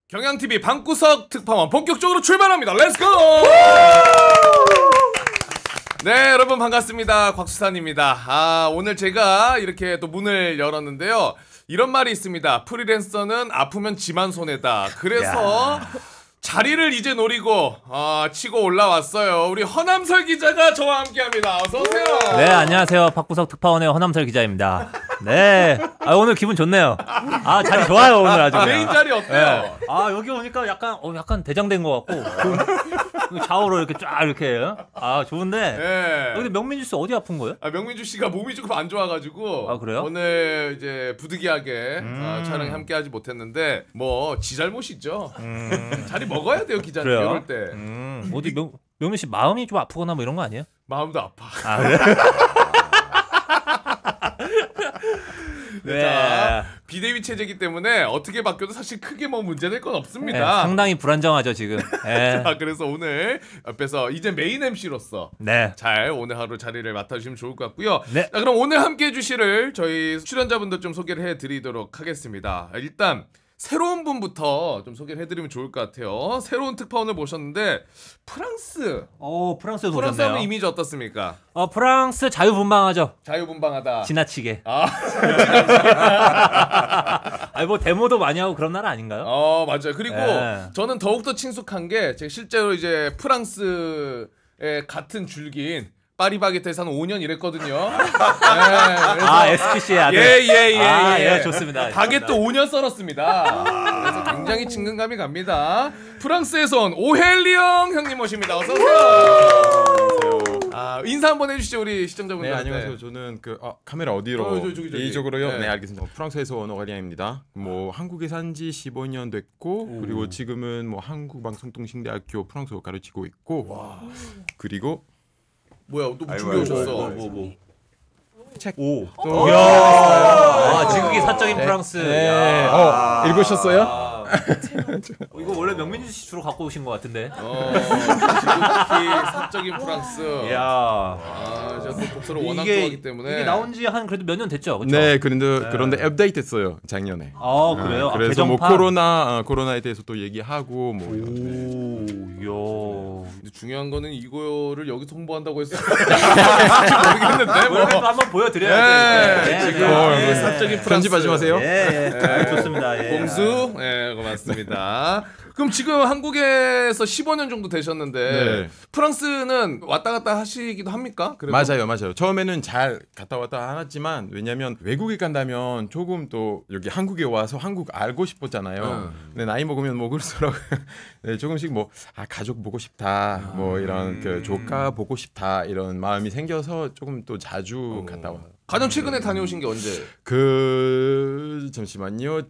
경향TV 방구석 특파원 본격적으로 출발합니다. 렛츠고! 네, 여러분 반갑습니다. 곽수산입니다. 오늘 제가 이렇게 또 문을 열었는데요. 이런 말이 있습니다. 프리랜서는 아프면 지만 손해다. 그래서 자리를 이제 노리고 치고 올라왔어요. 우리 허남설 기자가 저와 함께합니다. 어서 오세요. 네, 안녕하세요. 박구석 특파원의 허남설 기자입니다. 네, 오늘 기분 좋네요. 자리 좋아요 오늘 아주. 메인 자리 어때요? 네. 여기 오니까 약간 대장된 것 같고 좌우로 이렇게 쫙 이렇게. 좋은데. 네. 근데 명민주 씨 어디 아픈 거예요? 명민주 씨가 몸이 조금 안 좋아가지고. 그래요? 오늘 이제 부득이하게 촬영에 함께하지 못했는데 뭐 지 잘못이죠. 자리 먹어야 돼요 기자님 이럴 때. 어디 명민 씨 마음이 좀 아프거나 뭐 이런 거 아니에요? 마음도 아파. 그래? 네. 자, 비대위 체제이기 때문에 어떻게 바뀌어도 사실 크게 뭐 문제될 건 없습니다. 네, 상당히 불안정하죠 지금. 네. 자, 그래서 오늘 옆에서 이제 메인 MC로서 잘 오늘 하루 자리를 맡아주시면 좋을 것 같고요. 네. 자, 그럼 오늘 함께해 주실 저희 출연자분들 좀 소개를 해드리도록 하겠습니다. 일단 새로운 분부터 좀 소개를 해드리면 좋을 것 같아요. 새로운 특파원을 모셨는데 프랑스. 프랑스에서 프랑스 오셨네요. 하면 이미지 어떻습니까? 프랑스 자유분방하죠. 자유분방하다. 지나치게. 뭐 데모도 많이 하고 그런 나라 아닌가요? 맞아요. 그리고 저는 더욱더 친숙한 게 제가 실제로 이제 프랑스의 같은 줄기인 파리바게트에서 한 5년 일했거든요. SPC의 아들. 예, 좋습니다. 바게트 5년 썰었습니다. 그래서 굉장히 친근감이 갑니다. 프랑스에서 온 오헬리영 형님 모십니다. 어서 오세요. 인사 한번 해주시죠 우리 시청자분들. 네, 안녕하세요. 저는 카메라 어디로? 저기. 이쪽으로요. 네, 알겠습니다. 프랑스에서 온 오헬리영입니다. 뭐 한국에 산지 15년 됐고, 그리고 지금은 뭐 한국방송통신대학교 프랑스어 가르치고 있고, 그리고 뭐야 또 준비 오셨어. 책. 지극히 사적인 프랑스. 네. 읽으셨어요? 이거 원래 명민주 씨 주로 갖고 오신 것 같은데. 지극히 사적인 프랑스. 제가 또 독서를 워낙 좋아하기 때문에. 이게 나온 지 한 그래도 몇 년 됐죠, 그렇죠? 네, 그런데 업데이트했어요 작년에. 그래요? 그래서 뭐 코로나에 대해서 또 얘기하고 뭐. 근데 중요한 거는 이거를 여기서 홍보한다고 해서 모르겠는데 뭐. 한번 보여드려야 돼. 지금 사적인 프랑스. 편집하지 마세요. 좋습니다. 공수. 고맙습니다. 그럼 지금 한국에서 15년 정도 되셨는데 프랑스는 왔다 갔다 하시기도 합니까? 그래도? 맞아요. 처음에는 잘 갔다 왔다 하았지만 왜냐면 외국에 간다면 조금 또 여기 한국에 와서 한국 알고 싶었잖아요. 근데 나이 먹으면 먹을수록 조금씩 뭐 가족 보고 싶다, 뭐 이런 그 조카 보고 싶다 이런 마음이 생겨서 조금 또 자주 갔다 와요. 가장 최근에 다녀오신 게 언제? 잠시만요.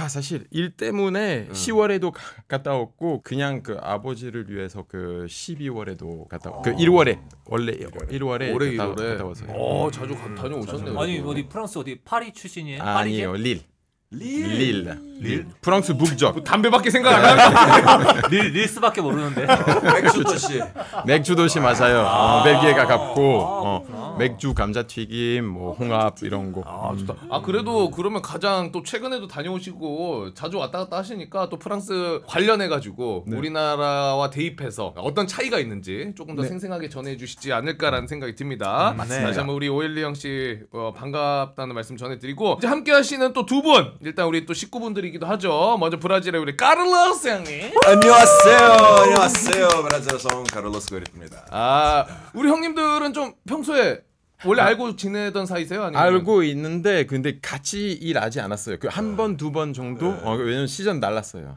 사실 일 때문에 10월에도 갔다 왔고 그냥 그 아버지를 위해서 그 12월에도 갔다 왔고 그 1월에 원래 1월에 올해 갔다 왔어요. 자주 다녀오셨네요. 아니 어디 프랑스 어디 파리 출신이에요? 아니에요. 릴. 프랑스 북쪽. 담배밖에 생각 안 나요. 릴스밖에 모르는데. 맥주 도시 맞아요. 벨기에 가깝고 맥주 감자튀김 뭐 홍합 이런 거. 좋다. 그래도 그러면 가장 또 최근에도 다녀오시고 자주 왔다 갔다 하시니까 또 프랑스 관련해 가지고 우리나라와 대입해서 어떤 차이가 있는지 조금 더 생생하게 전해 주시지 않을까라는 생각이 듭니다. 맞습니다. 다시 한번 우리 오엘리영 씨 반갑다는 말씀 전해드리고 이제 함께 하시는 또 두 분 일단 우리 또 식구분들이기도 하죠. 먼저 브라질의 우리 카를로스 형님. 안녕하세요. 브라질에서 온 카를로스 고리입니다. 우리 형님들은 좀 평소에 원래 알고 지내던 사이세요? 아니면? 알고 있는데 근데 같이 일하지 않았어요. 그 한 번, 두 번 정도. 왜냐면 시즌 달랐어요.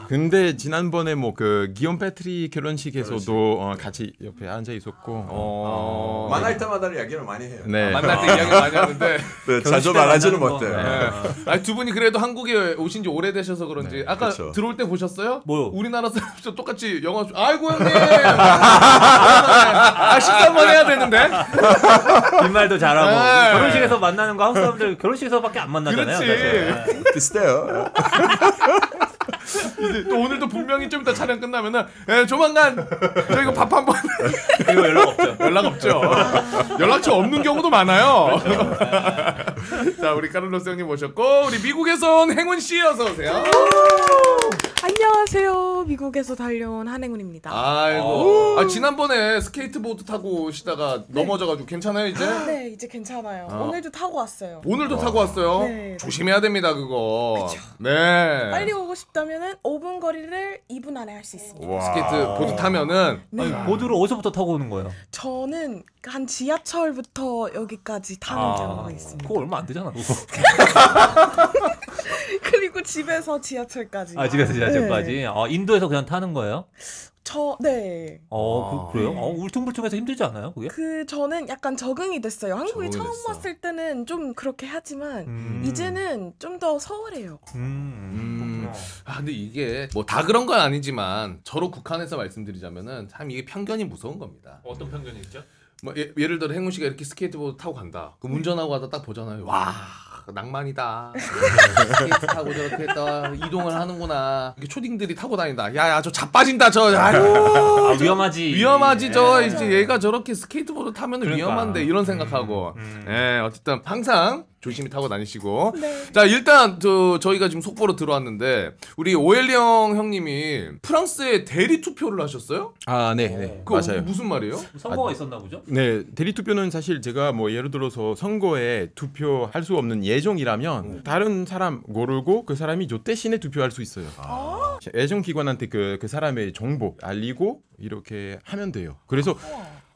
근데 지난번에 뭐 그 기욤 패트리 결혼식에서도 같이 옆에 앉아 있었고 만날 때마다 이야기를 많이 해요. 네. 만날 때 이야기 많이 하는데 자주 말하지는 못해요. 두 분이 그래도 한국에 오신 지 오래되셔서 그런지 아까 들어올 때 보셨어요? 뭐요? 우리나라 사람들 똑같이 영화 아이고 형님 식사 한번 해야 되는데 빈말도 잘하고 결혼식에서 만나는 거 한국 사람들 결혼식에서밖에 안 만나잖아요. 그렇지. 비슷해요. 이제 또 오늘도 분명히 좀 이따 촬영 끝나면은 조만간 저희가 밥 한번 그리고 연락 없죠. 연락처 없는 경우도 많아요. 자, 우리 카를로스 형님 모셨고 우리 미국에서 온 행운 씨 어서 오세요. 안녕하세요. 미국에서 달려온 한행운입니다. 아이고. 지난번에 스케이트보드 타고 오시다가 넘어져가지고 괜찮아요 이제? 네, 이제 괜찮아요. 오늘도 타고 왔어요. 오늘도 타고 왔어요. 네. 조심해야 됩니다 그거. 네. 빨리 오고 싶다면은 5분 거리를 2분 안에 할 수 있습니다. 스케이트보드 타면은 네. 보드를 어디서부터 타고 오는 거예요? 저는 한 지하철부터 여기까지 타는 경우가 있습니다. 그거 얼마 안 되잖아. 그거. 그리고 집에서 지하철까지. 집에서 지하철까지. 네. 인도에서 그냥 타는 거예요? 네. 그래요? 울퉁불퉁해서 힘들지 않아요, 그게? 저는 약간 적응이 됐어요. 한국에 처음 적응됐어. 왔을 때는 좀 그렇게 하지만 이제는 좀 더 서울해요. 근데 이게 뭐 다 그런 건 아니지만 저로 국한해서 말씀드리자면은 참 이게 편견이 무서운 겁니다. 어떤 편견이 있죠? 뭐 예를 들어 행운 씨가 이렇게 스케이트보드 타고 간다. 그럼 운전하고 가다 딱 보잖아요. 와 낭만이다. 스케이트 타고 저렇게 또 이동을 하는구나. 이렇게 초딩들이 타고 다닌다. 야야 저 자빠진다 저. 아유 위험하지. 위험하지 저 이제 얘가 저렇게 스케이트보드 타면 은 그러니까. 위험한데 이런 생각하고. 예 어쨌든 항상 조심히 타고 다니시고. 네. 자 일단 저희가 지금 속보로 들어왔는데 우리 오엘리영 형님이 프랑스에 대리 투표를 하셨어요? 네. 그거 맞아요. 무슨 말이에요? 선거가 있었나 보죠? 네, 대리 투표는 사실 제가 뭐 예를 들어서 선거에 투표할 수 없는 예정이라면 다른 사람 고르고 그 사람이 저 대신에 투표할 수 있어요. 예정 기관한테 그 사람의 정보 알리고 이렇게 하면 돼요. 그래서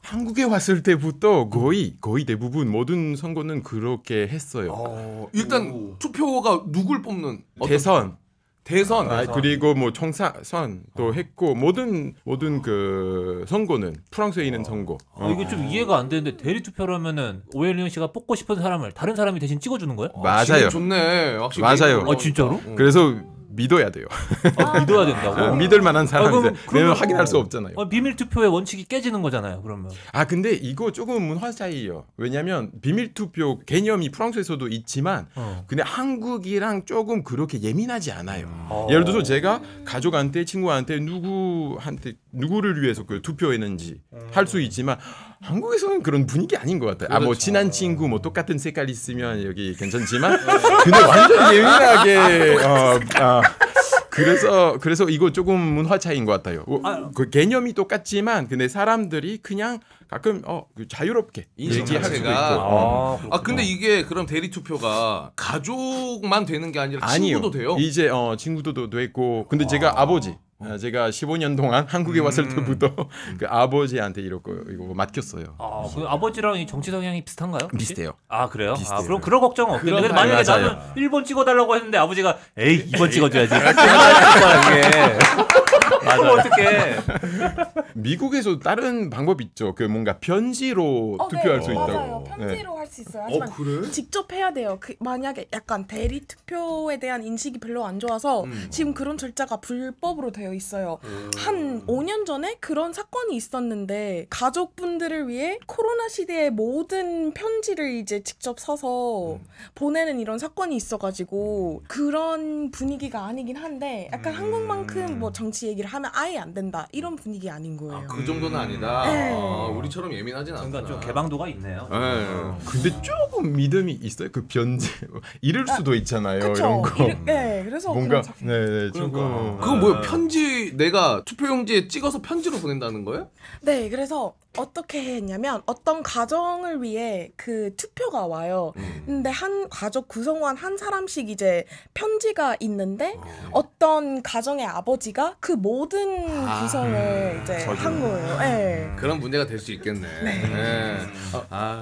한국에 왔을 때부터 거의 대부분 모든 선거는 그렇게 했어요. 일단 투표가 누굴 뽑는 대선. 그리고 뭐 총선도 했고 모든 그 선거는 프랑스에 있는 선거. 이게 좀 이해가 안 되는데 대리 투표를 하면은 오엘리언 씨가 뽑고 싶은 사람을 다른 사람이 대신 찍어주는 거예요? 맞아요. 좋네. 확실히 맞아요. 진짜로? 그래서 믿어야 돼요. 믿어야 된다고? 믿을 만한 사람인데 그럼 왜냐면 확인할 수 없잖아요. 비밀 투표의 원칙이 깨지는 거잖아요. 그러면. 근데 이거 조금 문화 차이예요. 왜냐면 비밀 투표 개념이 프랑스에서도 있지만 근데 한국이랑 조금 그렇게 예민하지 않아요. 예를 들어서 제가 가족한테 친구한테 누구를 위해서 그 투표했는지 할 수 있지만 한국에서는 그런 분위기 아닌 것 같아요. 뭐 친한 친구 뭐 똑같은 색깔 있으면 여기 괜찮지만 근데 완전 예민하게 그래서 이거 조금 문화 차이인 것 같아요. 그 개념이 똑같지만 근데 사람들이 그냥 가끔 그 자유롭게 인식 얘기할 수도 자체가. 있고. 근데 이게 그럼 대리 투표가 가족만 되는 게 아니라 아니요. 친구도 돼요? 이제 친구도 됐고 근데 제가 아버지 제가 15년 동안 한국에 왔을 때부터 그 아버지한테 이거 맡겼어요. 그 아버지랑 이 정치 성향이 비슷한가요? 혹시? 비슷해요. 그래요? 비슷해요. 그럼 그럴 걱정은 없겠네. 근데 만약에 맞아요. 나는 1번 찍어달라고 했는데 아버지가 에이 2번 찍어줘야지. 이게. 그럼 어떡해. 미국에서 다른 방법 있죠. 그 뭔가 편지로 투표할 수 있다고. 맞아요. 편지로 할 수 있어요. 하지만 그래? 직접 해야 돼요. 만약에 약간 대리 투표에 대한 인식이 별로 안 좋아서 지금 그런 절차가 불법으로 되어 있어요. 한 5년 전에 그런 사건이 있었는데 가족분들을 위해 코로나 시대에 모든 편지를 이제 직접 써서 보내는 이런 사건이 있어가지고 그런 분위기가 아니긴 한데 약간 한국만큼 뭐 정치 얘기를 하면 아예 안 된다 이런 분위기 아닌 거예요. 그 정도는 아니다. 네. 우리처럼 예민하진 않구나. 그러니까 좀 개방도가 있네요. 네. 근데 조금 믿음이 있어요. 그 편지 잃을 수도 있잖아요. 이런 거. 네, 그래서 뭔가 그런 작- 조금 그건 뭐예요? 편지 내가 투표용지에 찍어서 편지로 보낸다는 거예요? 네, 그래서 어떻게 했냐면 어떤 가정을 위해 그 투표가 와요. 근데 한 가족 구성원 한 사람씩 이제 편지가 있는데 어떤 가정의 아버지가 그 모든 구성을 이제 한 거예요. 네. 그런 문제가 될 수 있겠네. 네.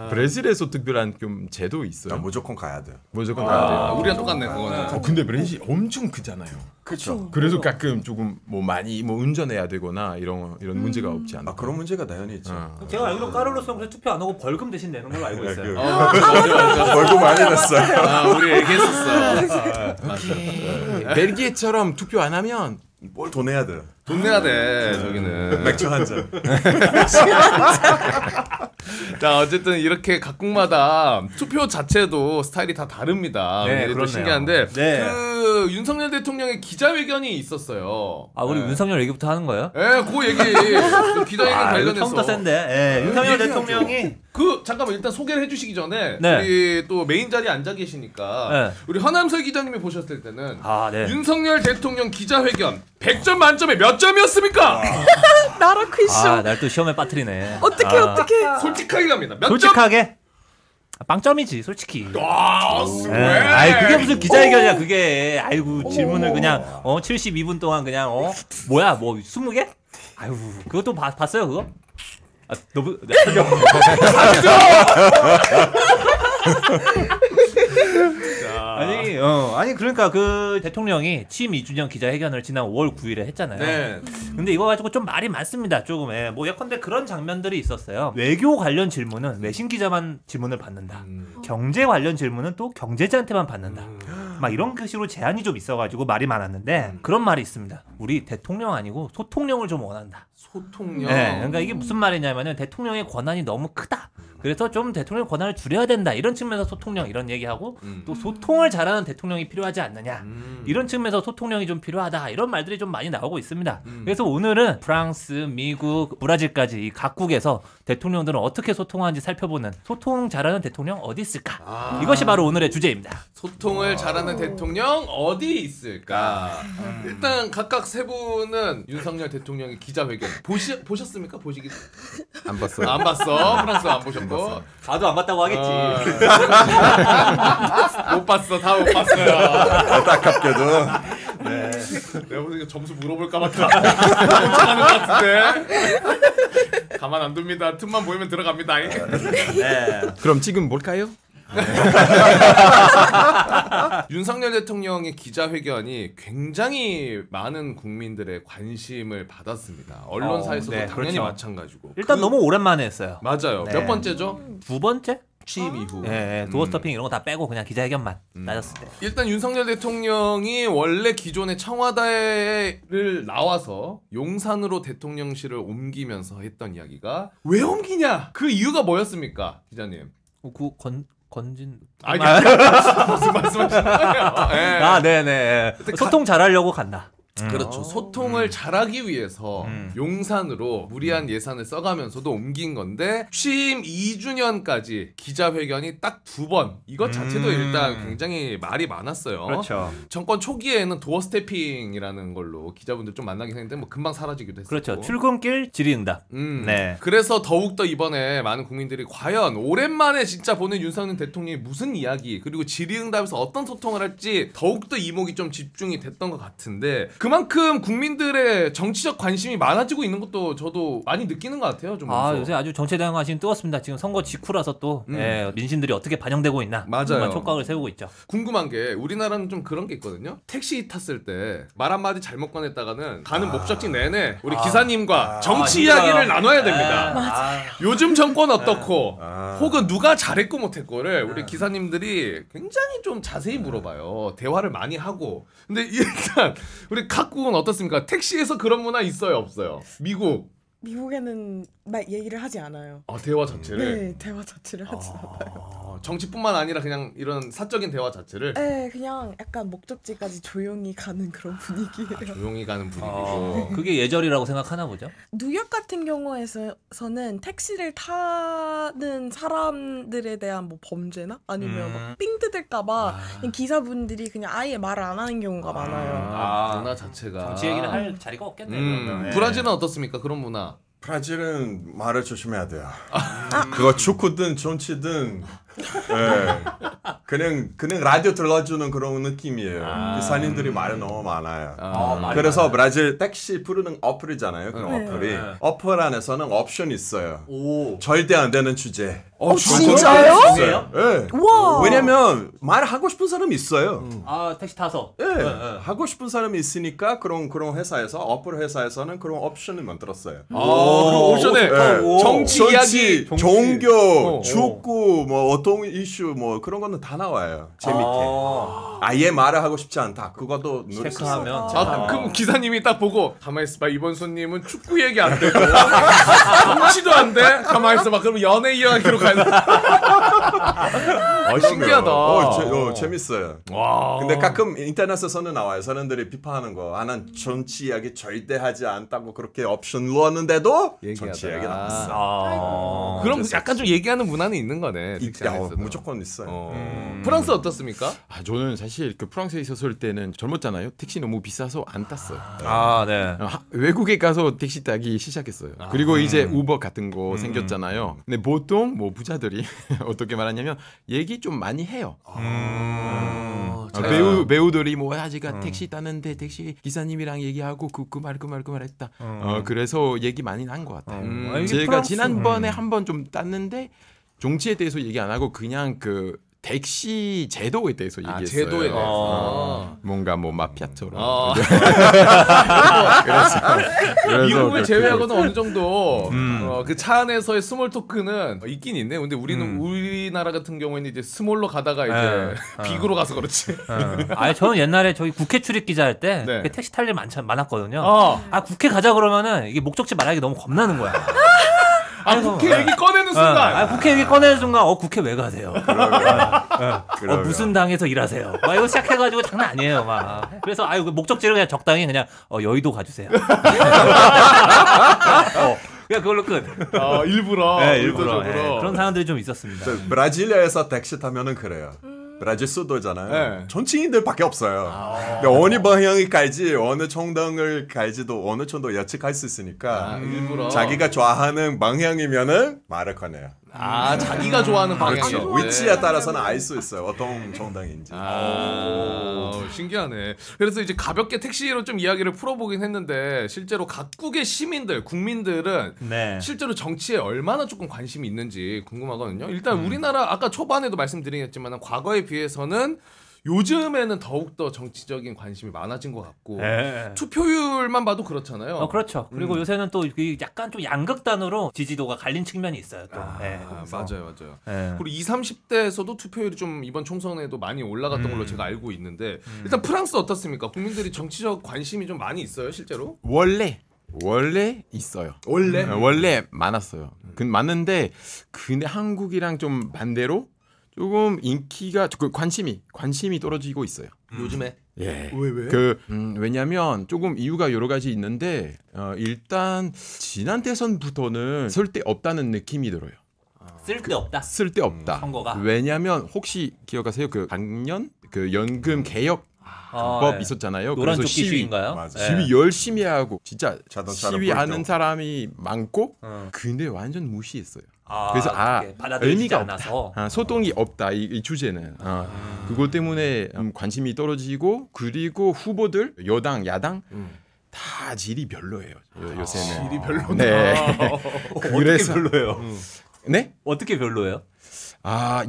브라질에서 특별한 좀 제도 있어요. 무조건 가야 돼. 무조건 가야 돼요. 우리랑 똑같네 그거는. 근데 브라질이 엄청 크잖아요. 그렇죠. 그래서 가끔 조금 뭐 많이 뭐 운전해야 되거나 이런 문제가 없지 않나. 그런 문제가 당연히 있죠. 제가 알기로 까를로스 형도 투표 안 하고 벌금 대신 내는 걸로 알고 있어요. 벌금 많이 냈어요. 우리 얘기했었어. 벨기에처럼 투표 안 하면 뭘 돈 내야 돼. 돈 내야 돼 저기는. 맥주 한 잔. 자 어쨌든 이렇게 각국마다 투표 자체도 스타일이 다 다릅니다. 네, 또 그렇네요. 신기한데 네. 그 윤석열 대통령의 기자회견이 있었어요. 우리 윤석열 얘기부터 하는 거예요? 그 얘기 그 기자회견 이거 관련해서 처음부터 센데. 윤석열 대통령이 잠깐만 일단 소개를 해주시기 전에 네. 우리 또 메인 자리에 앉아 계시니까 네. 우리 허남설 기자님이 보셨을 때는 네. 윤석열 대통령 기자회견 100점 만점에 몇 점이었습니까? 나라 퀴즈. 날 또 시험에 빠뜨리네. 어떻게? 솔직하게 갑니다. 몇 점? 솔직하게 빵점이지 솔직히. 와, 아이 그게 무슨 기자회견이야 그게. 아이고 질문을 그냥 72분 동안 그냥 뭐야 뭐 20개? 아유 그것도 봤어요 그거? 너무 설명. 아니 그러니까 그 대통령이 취임 2주년 기자회견을 지난 5월 9일에 했잖아요. 네. 근데 이거 가지고 좀 말이 많습니다. 조금. 뭐 예컨대 그런 장면들이 있었어요. 외교 관련 질문은 외신 기자만 질문을 받는다. 경제 관련 질문은 또 경제자한테만 받는다. 막 이런 식으로 제한이 좀 있어가지고 말이 많았는데 그런 말이 있습니다. 우리 대통령 아니고 소통령을 좀 원한다. 소통령. 네, 그러니까 이게 무슨 말이냐면은 대통령의 권한이 너무 크다. 그래서 좀 대통령의 권한을 줄여야 된다. 이런 측면에서 소통령 이런 얘기하고 또 소통을 잘하는 대통령이 필요하지 않느냐. 이런 측면에서 소통령이 좀 필요하다. 이런 말들이 좀 많이 나오고 있습니다. 그래서 오늘은 프랑스, 미국, 브라질까지 이 각국에서 대통령들은 어떻게 소통하는지 살펴보는 소통 잘하는 대통령 어디 있을까? 이것이 바로 오늘의 주제입니다. 소통을 잘하는 대통령 어디 있을까? 일단 각각 세 분은 윤석열 대통령의 기자회견 보셨습니까? 보시기 안 봤어요. 안 봤어. 프랑스 안 보셨고. 봐도 안 봤다고 하겠지. 못 봤어. 다 못 봤어요. 안타깝게도. 네. 내가 보니까 점수 물어볼까봐 다 쫓아가는 것 같은데. 가만 안 둡니다. 틈만 보이면 들어갑니다. 네. 그럼 지금 뭘까요? 윤석열 대통령의 기자회견이 굉장히 많은 국민들의 관심을 받았습니다. 언론사에서도 네, 당연히 그렇죠. 마찬가지고. 일단 너무 오랜만에 했어요. 맞아요. 네. 몇 번째죠? 두 번째? 취임 이후. 네, 도어 스토핑 이런 거 다 빼고 그냥 기자회견만 따졌을 때. 일단 윤석열 대통령이 원래 기존의 청와대를 나와서 용산으로 대통령실을 옮기면서 했던 이야기가 왜 옮기냐? 그 이유가 뭐였습니까, 기자님? 건진. 무슨 말씀하시는 거예요? 네네. 소통 잘하려고 간다. 그렇죠. 소통을 잘하기 위해서 용산으로 무리한 예산을 써가면서도 옮긴 건데 취임 2주년까지 기자회견이 딱 2번. 이것 자체도 일단 굉장히 말이 많았어요. 그렇죠. 정권 초기에는 도어 스태핑이라는 걸로 기자분들 좀 만나긴 했는데 뭐 금방 사라지기도 했었고. 그렇죠. 출근길 질의응답. 네. 그래서 더욱더 이번에 많은 국민들이 과연 오랜만에 진짜 보는 윤석열 대통령이 무슨 이야기 그리고 질의응답에서 어떤 소통을 할지 더욱더 이목이 좀 집중이 됐던 것 같은데 그만큼 국민들의 정치적 관심이 많아지고 있는 것도 저도 많이 느끼는 것 같아요. 좀 요새 아주 정치에 대한 관심이 뜨겁습니다. 지금 선거 직후라서 또 민심들이 어떻게 반영되고 있나. 맞아요. 정말 촉각을 세우고 있죠. 궁금한 게 우리나라는 좀 그런 게 있거든요. 택시 탔을 때 말 한마디 잘못 꺼냈다가는 가는 목적지 내내 우리 기사님과 정치 이야기를 나눠야 됩니다. 맞아요. 요즘 정권 어떻고 혹은 누가 잘했고 못했고를 우리 기사님들이 굉장히 좀 자세히 물어봐요. 대화를 많이 하고. 근데 일단 우리 각국은 어떻습니까? 택시에서 그런 문화 있어요, 없어요? 미국에는 얘기를 하지 않아요. 대화 자체를? 네, 대화 자체를 하지 않아요. 정치뿐만 아니라 그냥 이런 사적인 대화 자체를? 네, 그냥 약간 목적지까지 조용히 가는 그런 분위기예요. 조용히 가는 분위기고. 그게 예절이라고 생각하나 보죠. 뉴욕 같은 경우에서는 택시를 타는 사람들에 대한 뭐 범죄나 아니면 막 삥 뜯을까봐 기사분들이 그냥 아예 말을 안 하는 경우가 많아요. 문화 자체가. 정치 얘기를 할 자리가 없겠네요. 네. 브라질은 어떻습니까? 그런 문화. 브라질은 말을 조심해야 돼요. 그거 축구든 정치든 그냥 라디오 들려주는 그런 느낌이에요. 기사님들이 말이 너무 많아요. 그래서 브라질 택시 부르는 어플이잖아요. 그 어플이 어플 안에서는 옵션 있어요. 절대 안 되는 주제. 진짜요? 네. 와. 왜냐면 말하고 싶은 사람이 있어요. 택시 타서. 하고 싶은 사람이 있으니까 그런 회사에서 어플 회사에서는 그런 옵션을 만들었어요. 그 옵션에 정치 이야기, 종교, 축구, 뭐 어떤 이슈 뭐 그런 거는 다 나와요. 재밌게. 아예 말을 하고 싶지 않다. 그것도 체크하면. 그럼 기사님이 딱 보고 가만히 있어봐. 이번 손님은 축구 얘기 안 되고 정치도 안 돼. 가만히 있어봐. 그럼 연애 이야기로 가야 돼. 신기하다. 재밌어요. 와. 근데 가끔 인터넷에서는 나와요. 사람들이 비판하는 거. 나는 정치 이야기 절대 하지 않다고 그렇게 옵션 넣었는데도 정치 이야기 나왔어. 그럼 약간 좀 얘기하는 문화는 있는 거네. 택시 안에서도. 무조건 있어요. 프랑스 어떻습니까? 저는 사실 그 프랑스에 있었을 때는 젊었잖아요. 택시 너무 비싸서 안 탔어요. 네. 외국에 가서 택시 타기 시작했어요. 그리고 이제 우버 같은 거 생겼잖아요. 근데 보통 뭐 부자들이 어떻게 말하냐면 얘기 좀 많이 해요. 배우들이 뭐 제가 택시 타는데 택시 기사님이랑 얘기하고 그 말 했다. 그래서 얘기 많이 난 것 같아요. 제가 지난번에 한번 좀 땄는데 정치에 대해서 얘기 안 하고 그냥 그 택시 제도에 대해서 얘기했어요. 제도에 대해서. 뭔가 뭐 마피아처럼. 그래서 미국을 제외하고는 어느 정도 그 차 안에서의 스몰 토크는 있긴 있네. 근데 우리나라 같은 경우에는 이제 스몰로 가다가 이제 빅으로 가서 그렇지. 저는 옛날에 저희 국회 출입 기자 할 때 네. 택시 탈 일 많았거든요. 국회 가자 그러면은 이게 목적지 말하기 너무 겁나는 거야. 국회 얘기 꺼내는 순간. 국회 얘기 꺼내는 순간 국회 왜 가세요? 무슨 당에서 일하세요? 막 이거 시작해가지고 장난 아니에요. 막. 그래서 그 목적지를 그냥 적당히 그냥 여의도 가주세요. 그냥 그걸로 끝. 일부러. 네, 일부러. 그런 사람들이 좀 있었습니다. 브라질리아에서 택시 타면은 그래요. 브라질 수도잖아요. 네. 정치인들밖에 없어요. 근데 어느 방향이 갈지, 어느 정당을 갈지도 어느 정도 예측할 수 있으니까 일부러. 자기가 좋아하는 방향이면은 말을 꺼내요. 자기가 좋아하는 방향이요. 위치에 따라서는 알 수 있어요. 어떤 정당인지. 신기하네. 그래서 이제 가볍게 택시로 좀 이야기를 풀어보긴 했는데 실제로 각국의 시민들, 국민들은 실제로 정치에 얼마나 조금 관심이 있는지 궁금하거든요. 일단 우리나라 아까 초반에도 말씀드리겠지만 과거에 비해서는 요즘에는 더욱더 정치적인 관심이 많아진 것 같고 투표율만 봐도 그렇잖아요. 그렇죠. 그리고 요새는 또 약간 좀 양극단으로 지지도가 갈린 측면이 있어요. 또. 맞아요. 그리고 20, 30대에서도 투표율이 좀 이번 총선에도 많이 올라갔던 걸로 제가 알고 있는데 일단 프랑스 어떻습니까? 국민들이 정치적 관심이 좀 많이 있어요, 실제로? 원래 있어요. 원래 많았어요. 많은데 근데 한국이랑 좀 반대로 조금 인기가 관심이 떨어지고 있어요. 요즘에? 예. 왜? 왜냐면 조금 이유가 여러 가지 있는데 일단 지난 대선부터는 쓸데없다는 느낌이 들어요. 쓸데없다. 쓸데없다. 선거가. 왜냐면 혹시 기억하세요? 그 작년 그 연금 개혁 법 있었잖아요. 노란 그래서 조끼 시위인가요? 시위 열심히 하고 진짜 자동차로 시위하는 사람이 많고 근데 완전 무시했어요. 그래서 받아들이지 의미가 않아서. 없다. 소통이 없다 이 주제는. 그것 때문에 관심이 떨어지고 그리고 후보들 여당 야당 다 질이 별로예요. 요새는. 질이 별로다. 네. 그래서 어떻게 별로예요? 네? 어떻게 별로예요?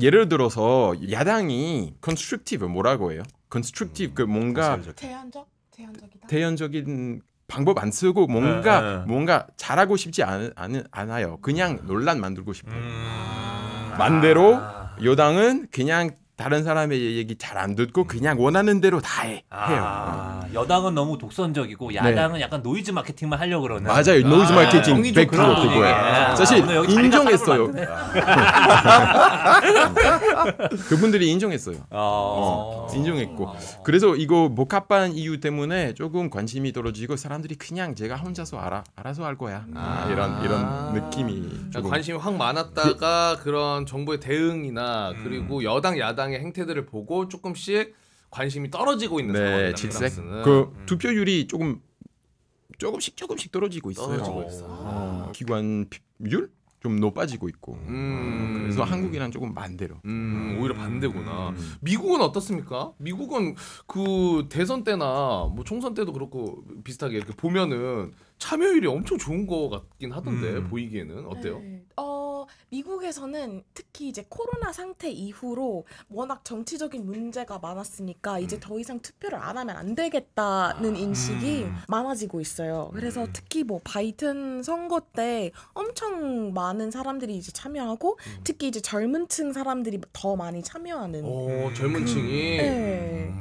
예를 들어서 야당이 constructive 뭐라고 해요? constructive 그 뭔가 대연적인 방법 안 쓰고 뭔가 잘하고 싶지 않아요. 그냥 논란 만들고 싶어요. 반대로 여당은 그냥 다른 사람의 얘기 잘 안 듣고 그냥 원하는 대로 다 해요. 여당은 너무 독선적이고 야당은 약간 노이즈 마케팅만 하려고 그러는. 맞아요. 노이즈 마케팅 100% 그거예요. 사실 인정했어요. 그분들이 인정했어요. 인정했고 그래서 이거 복합한 이유 때문에 조금 관심이 떨어지고 사람들이 그냥 제가 혼자서 알아서 할 거야. 이런 느낌이 조금. 관심이 확 많았다가 그런 정부의 대응이나 그리고 여당 야당의 행태들을 보고 조금씩 관심이 떨어지고 있는 상황이다. 질색. 그 투표율이 조금씩 떨어지고 있어요. 기관율 좀 높아지고 있고. 그래서 한국이랑 조금 반대로. 오히려 반대구나. 미국은 어떻습니까? 미국은 그 대선 때나 뭐 총선 때도 그렇고 비슷하게 이렇게 보면은 참여율이 엄청 좋은 거 같긴 하던데 보이기에는 어때요? 네. 미국에서는 특히 이제 코로나 상태 이후로 워낙 정치적인 문제가 많았으니까 이제 더 이상 투표를 안 하면 안 되겠다는 인식이 많아지고 있어요. 그래서 특히 뭐 바이든 선거 때 엄청 많은 사람들이 이제 참여하고 특히 이제 젊은 층 사람들이 더 많이 참여하는. 젊은 층이. 네.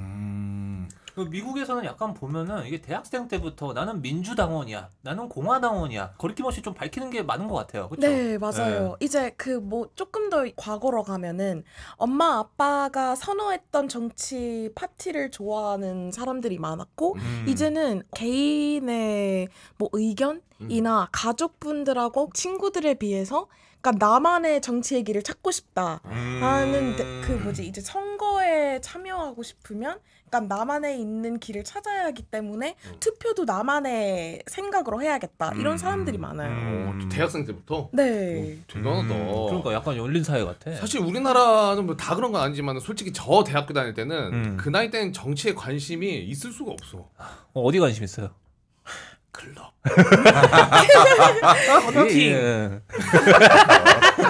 미국에서는 약간 보면은 이게 대학생 때부터 나는 민주당원이야, 나는 공화당원이야, 거리낌 없이 좀 밝히는 게 많은 것 같아요. 그렇죠? 네, 맞아요. 이제 그 뭐 조금 더 과거로 가면은 엄마 아빠가 선호했던 정치 파티를 좋아하는 사람들이 많았고 이제는 개인의 뭐 의견이나 가족분들하고 친구들에 비해서 그러니까 나만의 정치 얘기를 찾고 싶다 하는 그 뭐지 이제 선거에 참여하고 싶으면 그러니까 나만의 있는 길을 찾아야 하기 때문에 투표도 나만의 생각으로 해야겠다 이런 사람들이 많아요. 대학생 때부터? 네. 대단하다. 그러니까 약간 열린 사회 같아. 사실 우리나라는 뭐 다 그런 건 아니지만 솔직히 저 대학교 다닐 때는 그 나이 때는 정치에 관심이 있을 수가 없어. 어디 관심 있어요? 클럽. 헌팅.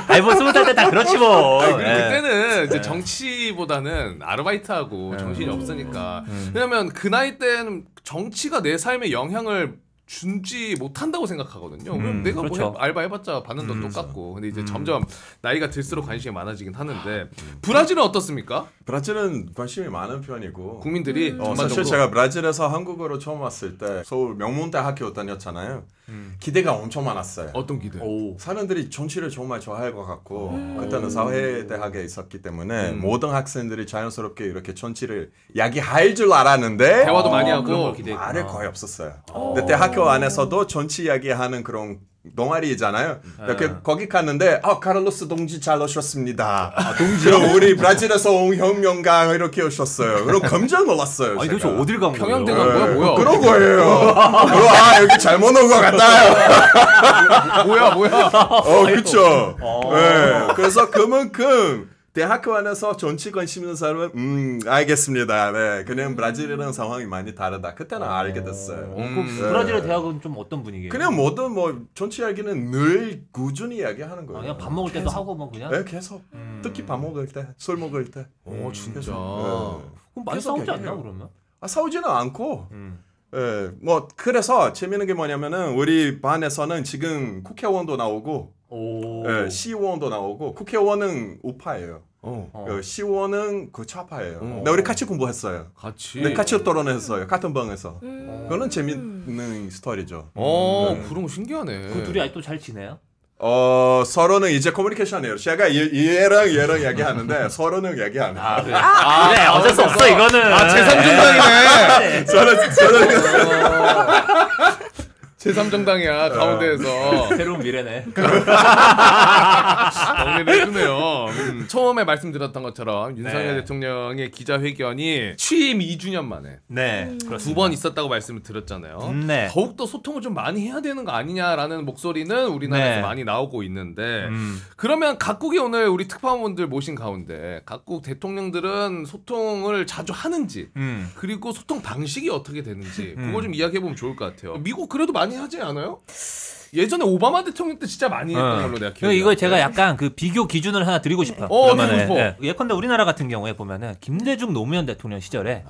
아니 뭐 20살 때 다 그렇지 뭐. 아니, 그때는 이제 정치보다는 아르바이트하고 정신이 없으니까. 왜냐면 그 나이 때는 정치가 내 삶에 영향을 주지 못한다고 생각하거든요. 그럼 내가 그렇죠. 뭐 알바 해봤자 받는 돈 똑같고. 근데 이제 점점 나이가 들수록 관심이 많아지긴 하는데 브라질은 어떻습니까? 브라질은 관심이 많은 편이고 국민들이 사실 전반적으로. 제가 브라질에서 한국으로 처음 왔을 때 서울 명문대학교 다녔잖아요. 기대가 엄청 많았어요. 어떤 기대? 사람들이 정치를 정말 좋아할 것 같고 그때는 사회대학에 있었기 때문에 모든 학생들이 자연스럽게 이렇게 정치를 이야기할 줄 알았는데 대화도 많이 하고. 그런 걸 기대했구나. 말을 거의 없었어요. 그때 학교 안에서도 정치 이야기하는 그런 동아리잖아요. 이렇게 거기 갔는데 카를로스 동지 잘 오셨습니다. 동지요? 우리 브라질에서 온 혁명가 이렇게 오셨어요. 그럼 깜짝 놀랐어요. 아니 도대체 제가. 어딜 간 거예요? 평양대 간 거야 뭐야? 그런 거예요. 여기 잘못 온 것 같아요. 뭐야? 그쵸. 네. 그래서 그만큼 대학교 안에서 정치 관심 있는 사람은 알겠습니다. 네, 그냥 브라질이랑 상황이 많이 다르다. 그때는 알게 됐어요. 그럼 브라질의 대학은 좀 어떤 분위기예요? 그냥 모든 뭐 정치 이야기는 늘 꾸준히 이야기하는 거예요. 그냥 밥 먹을 때도 계속. 하고 뭐 그냥. 네, 계속. 특히 밥 먹을 때, 술 먹을 때. 진짜. 그럼 많이 계속 싸우지 않나 얘기해요. 그러면? 싸우지는 않고. 예, 뭐 그래서 재미있는 게 뭐냐면은 우리 반에서는 지금 국회의원도 나오고, 시의원도 나오고, 국회의원은 우파예요. 시의원은 그 좌파예요. 근데 우리 같이 공부했어요. 같이. 네, 같이 토론했어요. 같은 방에서. 그거는 재밌는 스토리죠. 그런 거 신기하네. 그 둘이 아직도 잘 지내요? 서로는 이제 커뮤니케이션이에요. 제가 얘랑 얘기하는데 서로는 얘기 안 해요. 그래 어쩔 수 없어 이거는. 제3정당이네. 저는 제3정당이야 가운데에서. 새로운 미래네. 정리를 해주네요. 처음에 말씀드렸던 것처럼 윤석열 네. 대통령의 기자회견이 취임 2주년 만에 네. 두 번 있었다고 말씀을 드렸잖아요. 네. 더욱더 소통을 좀 많이 해야 되는 거 아니냐라는 목소리는 우리나라에서 네. 많이 나오고 있는데 그러면 각국이 오늘 우리 특파원분들 모신 가운데 각국 대통령들은 소통을 자주 하는지 그리고 소통 방식이 어떻게 되는지 그거 좀 이야기해보면 좋을 것 같아요. 미국 그래도 많이 하지 않아요? 예전에 오바마 대통령 때 진짜 많이 했던 걸로 내가 기억해. 이거 제가 약간 그 비교 기준을 하나 드리고 싶어요. 드리고 싶어. 예컨대 우리나라 같은 경우에 보면은 김대중 노무현 대통령 시절에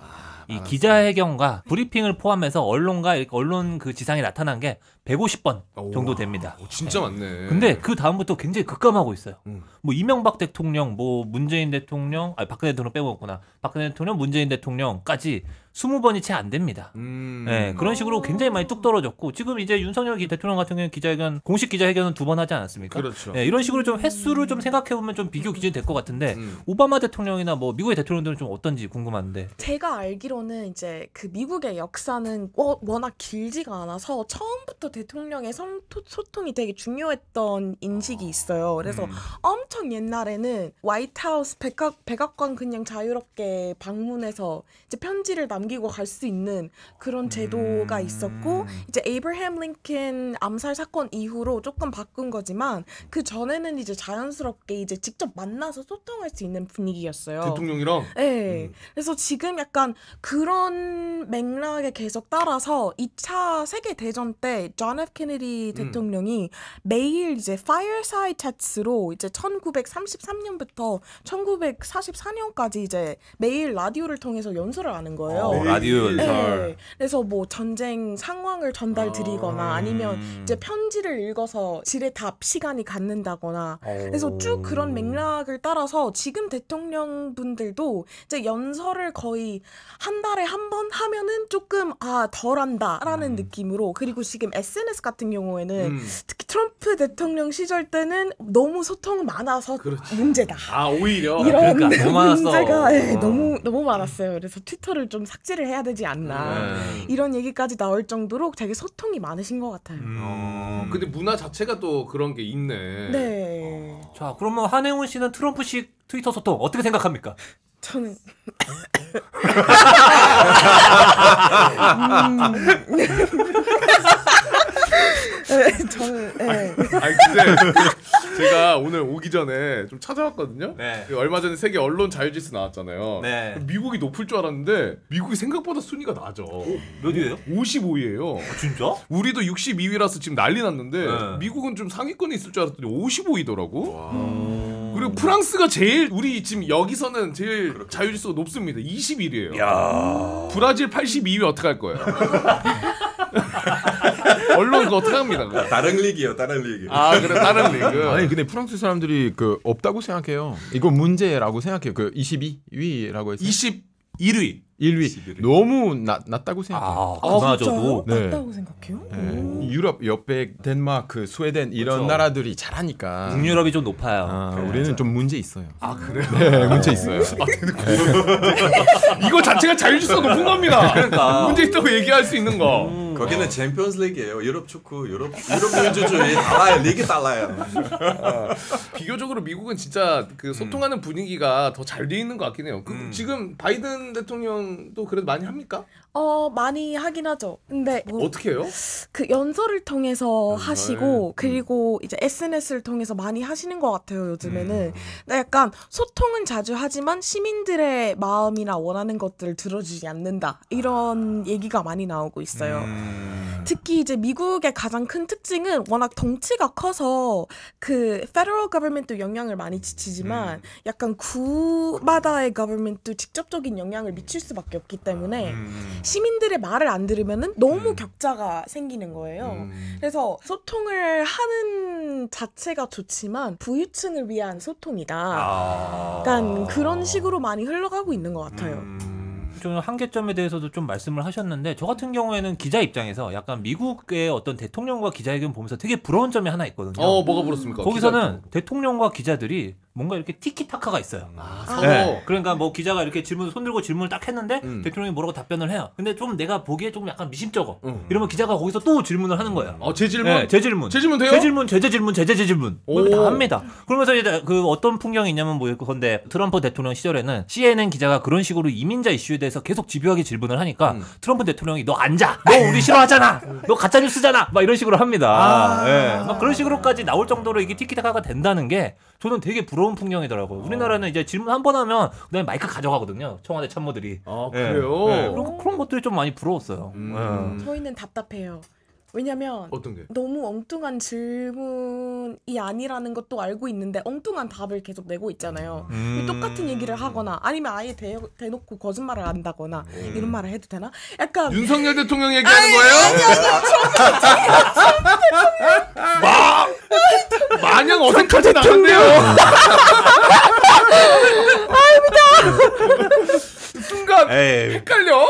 이 기자회견과 브리핑을 포함해서 언론과 언론 그 지상에 나타난 게 150번 정도 됩니다. 진짜 많네. 근데 그 다음부터 굉장히 급감하고 있어요. 뭐 이명박 대통령, 뭐 문재인 대통령, 박근혜 대통령 빼먹었구나. 박근혜 대통령, 문재인 대통령까지 20번이 채 안 됩니다. 네, 그런 식으로 굉장히 많이 뚝 떨어졌고 지금 이제 윤석열 대통령 같은 경우는 기자회견, 공식 기자회견은 2번 하지 않았습니까? 그렇죠. 네, 이런 식으로 좀 횟수를 좀 생각해 보면 좀 비교 기준이 될 것 같은데 오바마 대통령이나 뭐 미국의 대통령들은 좀 어떤지 궁금한데. 제가 알기로는 이제 그 미국의 역사는 워낙 길지가 않아서 처음부터 대통령의 소통이 되게 중요했던 인식이 있어요. 그래서 엄청 옛날에는 화이트하우스 백악관 그냥 자유롭게 방문해서 이제 편지를 남기고 갈 수 있는 그런 제도가 있었고 이제 에이브러햄 링컨 암살 사건 이후로 조금 바꾼 거지만 그 전에는 이제 자연스럽게 이제 직접 만나서 소통할 수 있는 분위기였어요. 대통령이랑? 네. 그래서 지금 약간 그런 맥락에 계속 따라서 2차 세계대전 때 존 F 케네디 대통령이 매일 이제 fireside chats로 이제 1933년부터 1944년까지 이제 매일 라디오를 통해서 연설을 하는 거예요. 라디오 연설. 네. 그래서 뭐 전쟁 상황을 전달 드리거나 아니면 이제 편지를 읽어서 질의답 시간이 갖는다거나 그래서 쭉 그런 맥락을 따라서 지금 대통령분들도 이제 연설을 거의 한 달에 한 번 하면은 조금 덜한다라는 느낌으로 그리고 지금 SNS 같은 경우에는 특히 트럼프 대통령 시절 때는 너무 소통 많아서 문제다. 오히려 이런 그러니까 너무 많았어. 문제가 너무 많았어요. 그래서 트위터를 좀 삭제를 해야 되지 않나 이런 얘기까지 나올 정도로 되게 소통이 많으신 것 같아요. 근데 문화 자체가 또 그런 게 있네. 네. 자, 그러면 한혜원 씨는 트럼프식 트위터 소통 어떻게 생각합니까? 저는 아니 근데 제가 오늘 오기 전에 좀 찾아왔거든요. 네. 얼마 전에 세계 언론 자유지수 나왔잖아요. 네. 미국이 높을 줄 알았는데 미국이 생각보다 순위가 낮아. 몇 위예요? 55위예요. 진짜? 우리도 62위라서 지금 난리 났는데 네. 미국은 좀 상위권에 있을 줄 알았더니 55위더라고. 그리고 프랑스가 제일 우리 지금 여기서는 제일 자유지수가 높습니다. 21위예요. 브라질 82위 어떻게 할 거예요? 언론 그거 어떻게 합니다. 그거. 다른 리그요, 다른 리그. 그래 다른 리그. 아니 근데 프랑스 사람들이 그 없다고 생각해요. 이거 문제라고 생각해요. 그 22위라고 해서 21위. 1위 너무 낮다고 생각해요. 그마저도. 네. 맞다고 생각해요? 네. 유럽 옆에 덴마크, 스웨덴 이런 그렇죠. 나라들이 잘하니까 북유럽이 좀 높아요. 우리는 좀 문제 있어요. 그래요? 네, 문제 있어요. 이거 자체가 자유지수가 높은 겁니다. 그러니까. 문제 있다고 얘기할 수 있는 거. 거기는 챔피언스 리그예요. 유럽 축구, 유럽 민주주의 달라요. 리그 달라요. 비교적으로 미국은 진짜 그 소통하는 분위기가 더 잘 돼 있는 것 같긴 해요. 지금 바이든 대통령도 그래도 많이 합니까? 많이 하긴 하죠. 근데 뭐 어떻게 해요? 그 연설을 통해서 하시고 그리고 이제 SNS를 통해서 많이 하시는 것 같아요. 요즘에는 근데 약간 소통은 자주 하지만 시민들의 마음이나 원하는 것들을 들어주지 않는다 이런 얘기가 많이 나오고 있어요. 특히 이제 미국의 가장 큰 특징은 워낙 덩치가 커서 그 federal government도 영향을 많이 미치지만 약간 구마다의 government도 직접적인 영향을 미칠 수밖에 없기 때문에 시민들의 말을 안 들으면은 너무 격차가 생기는 거예요. 그래서 소통을 하는 자체가 좋지만 부유층을 위한 소통이다. 약간 그런 식으로 많이 흘러가고 있는 것 같아요. 좀 한계점에 대해서도 좀 말씀을 하셨는데 저 같은 경우에는 기자 입장에서 약간 미국의 어떤 대통령과 기자회견 보면서 되게 부러운 점이 하나 있거든요. 뭐가 부럽습니까? 거기서는 대통령과 기자들이 뭔가 이렇게 티키타카가 있어요. 서로. 네. 그러니까 뭐 기자가 이렇게 손 들고 질문을 딱 했는데 대통령이 뭐라고 답변을 해요. 근데 좀 내가 보기에 좀 약간 미심쩍어. 이러면 기자가 거기서 또 질문을 하는 거예요. 제 질문? 네, 제 질문. 제 질문 돼요? 제 질문, 제재 질문. 이렇게 다 합니다. 그러면서 이제 그 어떤 풍경이 있냐면 뭐 건데 트럼프 대통령 시절에는 CNN 기자가 그런 식으로 이민자 이슈에 대해서 계속 집요하게 질문을 하니까 트럼프 대통령이 너 앉아. 너 우리 싫어하잖아. 너 가짜 뉴스잖아. 막 이런 식으로 합니다. 네. 막 그런 식으로까지 나올 정도로 이게 티키타카가 된다는 게 저는 되게 부러운 풍경이더라고요. 우리나라는 이제 질문 한 번 하면 그다음에 마이크 가져가거든요. 청와대 참모들이. 그래요? 네. 그런 것들이 좀 많이 부러웠어요. 저희는 답답해요. 왜냐면 어떤 게? 너무 엉뚱한 질문이 아니라는 것도 알고 있는데 엉뚱한 답을 계속 내고 있잖아요. 똑같은 얘기를 하거나 아니면 아예 대놓고 거짓말을 한다거나 이런 말을 해도 되나? 약간 윤석열 대통령 얘기하는 거예요? 마냥 어색하진 않은데요. 순간 헷갈려.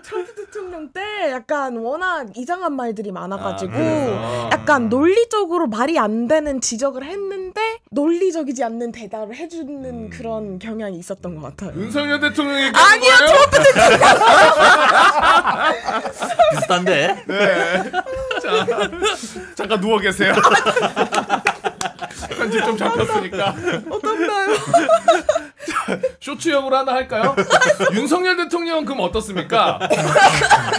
트럼프 대통령 때 약간 워낙 이상한 말들이 많아가지고 약간 논리적으로 말이 안 되는 지적을 했는데 논리적이지 않는 대답을 해주는 그런 경향이 있었던 것 같아요. 윤석열 대통령 얘기하는 거예요? 트럼프 대통령. 비슷한데? 네. 자, 잠깐 누워 계세요. 편집 좀 잡혔으니까. 어떤가요? 쇼츠형으로 하나 할까요? 윤석열 대통령 그럼 어떻습니까?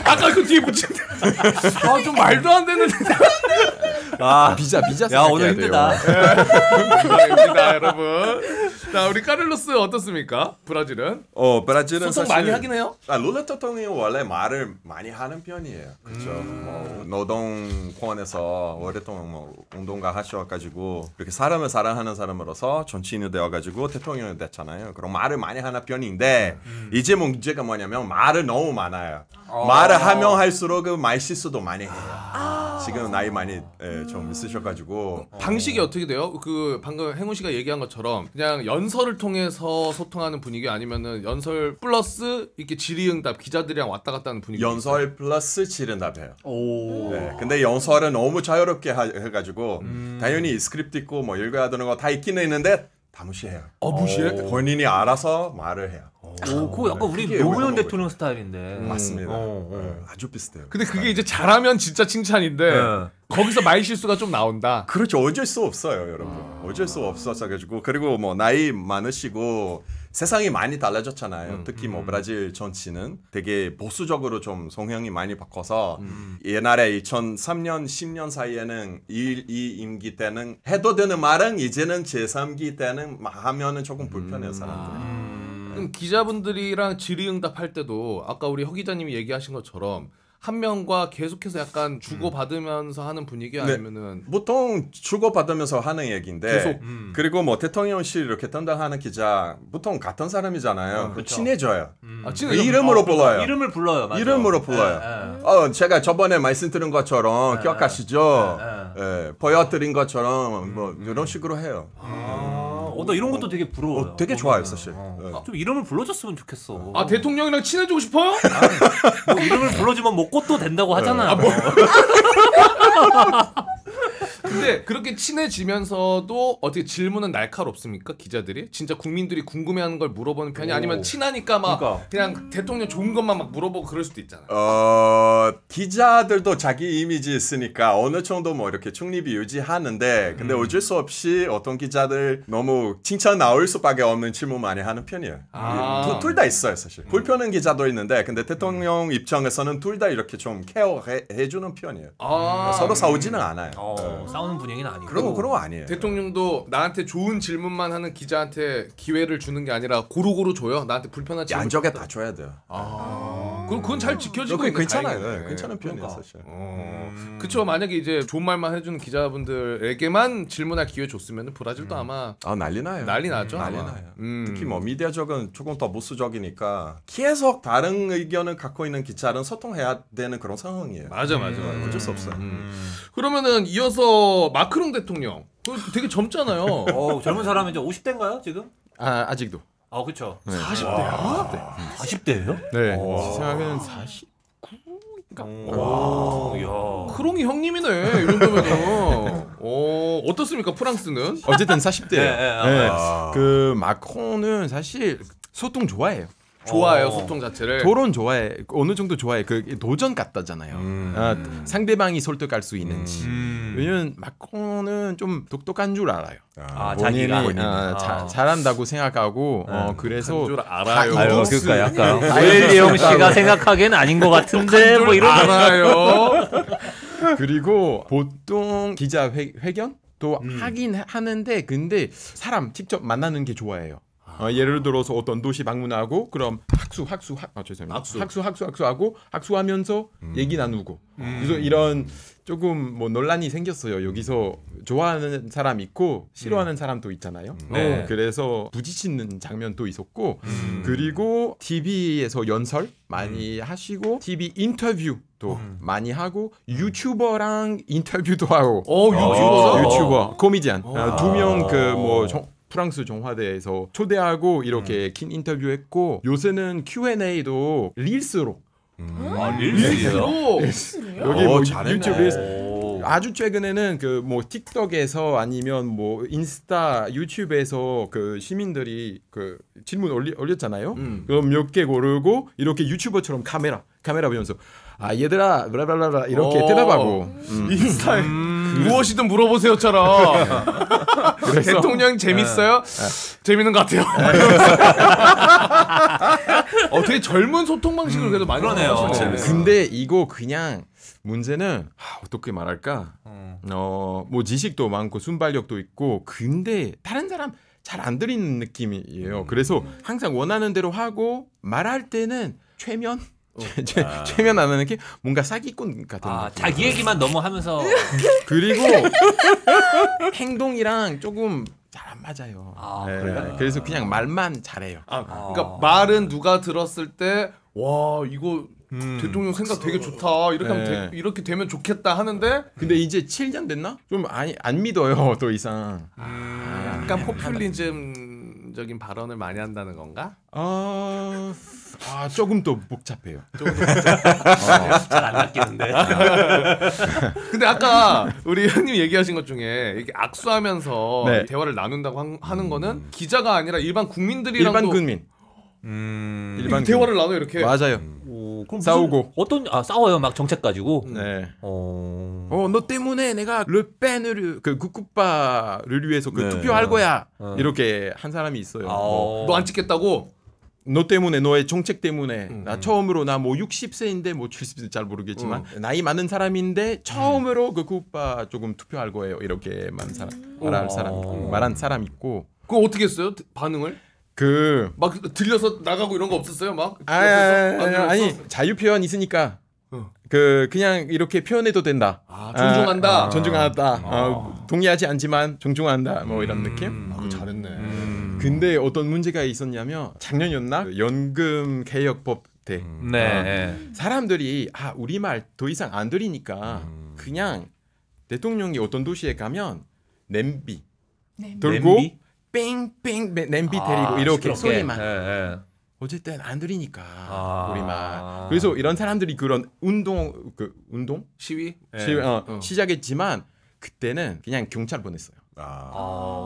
아까 그 뒤에 붙인 좀 말도 안 되는데. 비자 야 오늘 힘들다. 감사합니다 여러분. 자, 우리 카를로스 어떻습니까? 브라질은? 브라질은 소통 사실 많이 하긴 해요? 룰라 대통령이 원래 말을 많이 하는 편이에요. 그렇죠. 뭐 노동권에서 오랫동안 뭐 운동가 하셔가지고 이렇게 사람을 사랑하는 사람으로서 정치인이 되어가지고 대통령이 됐잖아요. 그럼 말을 많이 하는 편인데 이제 문제가 뭐냐면 말을 너무 많아요. 말을 하면 할수록 그 말 실수도 많이 해요. 지금 나이 많이 좀 있으셔가지고 방식이 어떻게 돼요? 그 방금 행운 씨가 얘기한 것처럼 그냥 연설을 통해서 소통하는 분위기 아니면은 연설 플러스 이렇게 질의응답 기자들이랑 왔다 갔다 하는 분위기? 연설 플러스 질의응답해요. 오. 네, 근데 연설은 너무 자유롭게 해가지고 당연히 스크립트 있고 뭐 읽어야 되는 거 다 있기는 있는데 다 무시해요. 무시해? 본인이 알아서 말을 해요. 오, 그거 약간 우리 그게 노무현 영어로 대통령 스타일인데. 맞습니다. 아주 비슷해요. 근데 그게 이제 잘하면 진짜 칭찬인데 거기서 말 실수가 좀 나온다. 그렇죠. 어쩔 수 없어요, 여러분. 어쩔 수 없어서 가지고 그리고 뭐 나이 많으시고 세상이 많이 달라졌잖아요. 특히 뭐 브라질 정치는 되게 보수적으로 좀 성향이 많이 바꿔서 옛날에 2003년, 10년 사이에는 이 임기 때는 해도 되는 말은 이제는 제3기 때는 하면은 조금 불편해요, 사람들이. 그럼 기자분들이랑 질의응답 할 때도 아까 우리 허 기자님이 얘기하신 것처럼 한 명과 계속해서 약간 주고받으면서 하는 분위기 아니면은 보통 주고받으면서 하는 얘기인데 계속, 그리고 뭐 대통령실 이렇게 담당하는 기자 보통 같은 사람이잖아요. 그렇죠. 친해져요. 아, 그 이름으로 불러요. 이름을 불러요. 맞아. 이름으로 불러요. 제가 저번에 말씀드린 것처럼 기억하시죠? 보여드린 것처럼 뭐 이런 식으로 해요. 나 이런 것도 되게 부러워요. 되게 좋아요, 사실. 좀 이름을 불러줬으면 좋겠어. 아 대통령이랑 친해지고 싶어요? 뭐 이름을 불러주면 뭐 꽃도 된다고 하잖아요. 근데 그렇게 친해지면서도 어떻게 질문은 날카롭습니까? 기자들이? 진짜 국민들이 궁금해하는 걸 물어보는 편이 아니면 친하니까 막 그러니까. 그냥 대통령 좋은 것만 막 물어보고 그럴 수도 있잖아. 기자들도 자기 이미지 있으니까 어느 정도 뭐 이렇게 중립이 유지하는데 근데 어쩔 수 없이 어떤 기자들 너무 칭찬 나올 수밖에 없는 질문 많이 하는 편이에요. 둘 다 있어요, 사실. 불편한 기자도 있는데 근데 대통령 입장에서는 둘 다 이렇게 좀 케어해주는 편이에요. 서로 싸우지는 않아요. 싸우는 분위기는 아니고. 그런 거 아니에요. 대통령도 나한테 좋은 질문만 하는 기자한테 기회를 주는 게 아니라 고루고루 줘요. 나한테 불편한 질문. 양쪽에 다 줘야 돼요. 그건 잘 지켜지고 그게 있는 괜찮아요. 다행이네. 괜찮은 편이에요, 사실. 그쵸. 만약에 이제 좋은 말만 해주는 기자분들에게만 질문할 기회 줬으면 브라질도 아마 난리 나요. 난리 나죠. 난리 아마. 나요. 특히 뭐 미디어적은 조금 더 보수적이니까 계속 다른 의견을 갖고 있는 기자는 소통해야 되는 그런 상황이에요. 맞아. 어쩔 수 없어요. 그러면은 이어서 마크롱 대통령. 되게 젊잖아요. 젊은 사람이 이제 50대인가요 지금? 아직도. 그렇죠. 40대야? 40대예요? 네. 제 생각에는 49. 야. 크롱이 형님이네. 이 정도면은. 어떻습니까? 프랑스는? 어쨌든 40대예요. 네. 그 마크롱은 사실 소통 좋아해요. 좋아해요, 소통 자체를. 토론 좋아해. 어느 정도 좋아해. 그 도전 같다잖아요. 상대방이 설득할 수 있는지. 왜냐면 마크롱은 좀 똑똑한 줄 알아요. 자기가 잘한다고 생각하고 그래서 줄 알아요. 그러니까 약간 오엘리영 씨가 생각하기에는 아닌 것 같은데 뭐 이런 알아요. 그리고 보통 기자 회견 또 하긴 하는데 근데 사람 직접 만나는 게 좋아해요. 예를 들어서 어떤 도시 방문하고 그럼 학수하고 학수하면서 얘기 나누고 그래서 이런 조금 뭐 논란이 생겼어요. 여기서 좋아하는 사람 있고 싫어하는 사람도 있잖아요. 네. 그래서 부딪히는 장면도 있었고 그리고 TV에서 연설 많이 하시고 TV 인터뷰도 많이 하고 유튜버랑 인터뷰도 하고 유튜버 코미디언 두 명 그 뭐 프랑스 정화대에서 초대하고 이렇게 긴 인터뷰했고 요새는 Q&A도 릴스로 릴스요? 여기 뭐 잘했네. 유튜브에서 아주 최근에는 그 뭐 틱톡에서 아니면 뭐 인스타 유튜브에서 그 시민들이 그 질문 올렸잖아요. 그럼 몇 개 고르고 이렇게 유튜버처럼 카메라 보면서 얘들아 블라블라블라 이렇게 대답하고 인스타에 무엇이든 물어보세요처럼. 대통령 재밌어요? 재밌는 것 같아요. 되게 젊은 소통 방식을 그래도 많이 하시네요. 근데 이거 그냥 문제는 어떻게 말할까? 뭐 지식도 많고 순발력도 있고 근데 다른 사람 잘 안 들리는 느낌이에요. 그래서 항상 원하는 대로 하고 말할 때는 최면 최면 안 하는 게 뭔가 사기꾼 같은 느낌. 자기 얘기만 너무 하면서 그리고 행동이랑 조금 잘 안 맞아요. 그래요? 그래서 그냥 말만 잘해요. 그러니까 말은 누가 들었을 때 와 이거 대통령 생각 되게 좋다 이렇게 하면 이렇게 되면 좋겠다 하는데 근데 이제 7년 됐나? 좀 안 믿어요 더 이상. 약간 포퓰리즘적인 발언을 많이 한다는 건가? 조금 더 복잡해요. 잘 안 낚이는데. 근데 아까 우리 형님 얘기하신 것 중에 이렇게 악수하면서 네. 대화를 나눈다고 하는 거는 기자가 아니라 일반 국민들이랑도 일반 국민. 일반 대화를 나눠 이렇게. 맞아요. 그럼 싸우고. 싸워요 막 정책 가지고. 네. 너 때문에 내가 르펜을 그 국구파를 위해서 투표할 거야. 이렇게 한 사람이 있어요. 너 안 찍겠다고? 너 때문에 너의 정책 때문에 나 처음으로 나 뭐 60세인데 뭐 70세 잘 모르겠지만 나이 많은 사람인데 처음으로 그 국파 조금 투표할 거예요. 이렇게 말한 사람 있고. 그거 어떻게 했어요? 반응을? 막 들려서 나가고 이런 거 없었어요? 막? 아니 자유 표현 있으니까 그냥 이렇게 표현해도 된다. 존중한다. 존중한다. 동의하지 않지만 존중한다. 뭐 이런 느낌. 잘했네. 근데 어떤 문제가 있었냐면 작년이었나? 연금 개혁법 때 사람들이 우리말 더 이상 안 들리니까 그냥 대통령이 어떤 도시에 가면 냄비 들고 뺑뺑 냄비 때리고 이렇게 소리만. 어쨌든 안 들리니까 우리말. 그래서 이런 사람들이 그런 운동 시위? 시작했지만 그때는 그냥 경찰 보냈어요.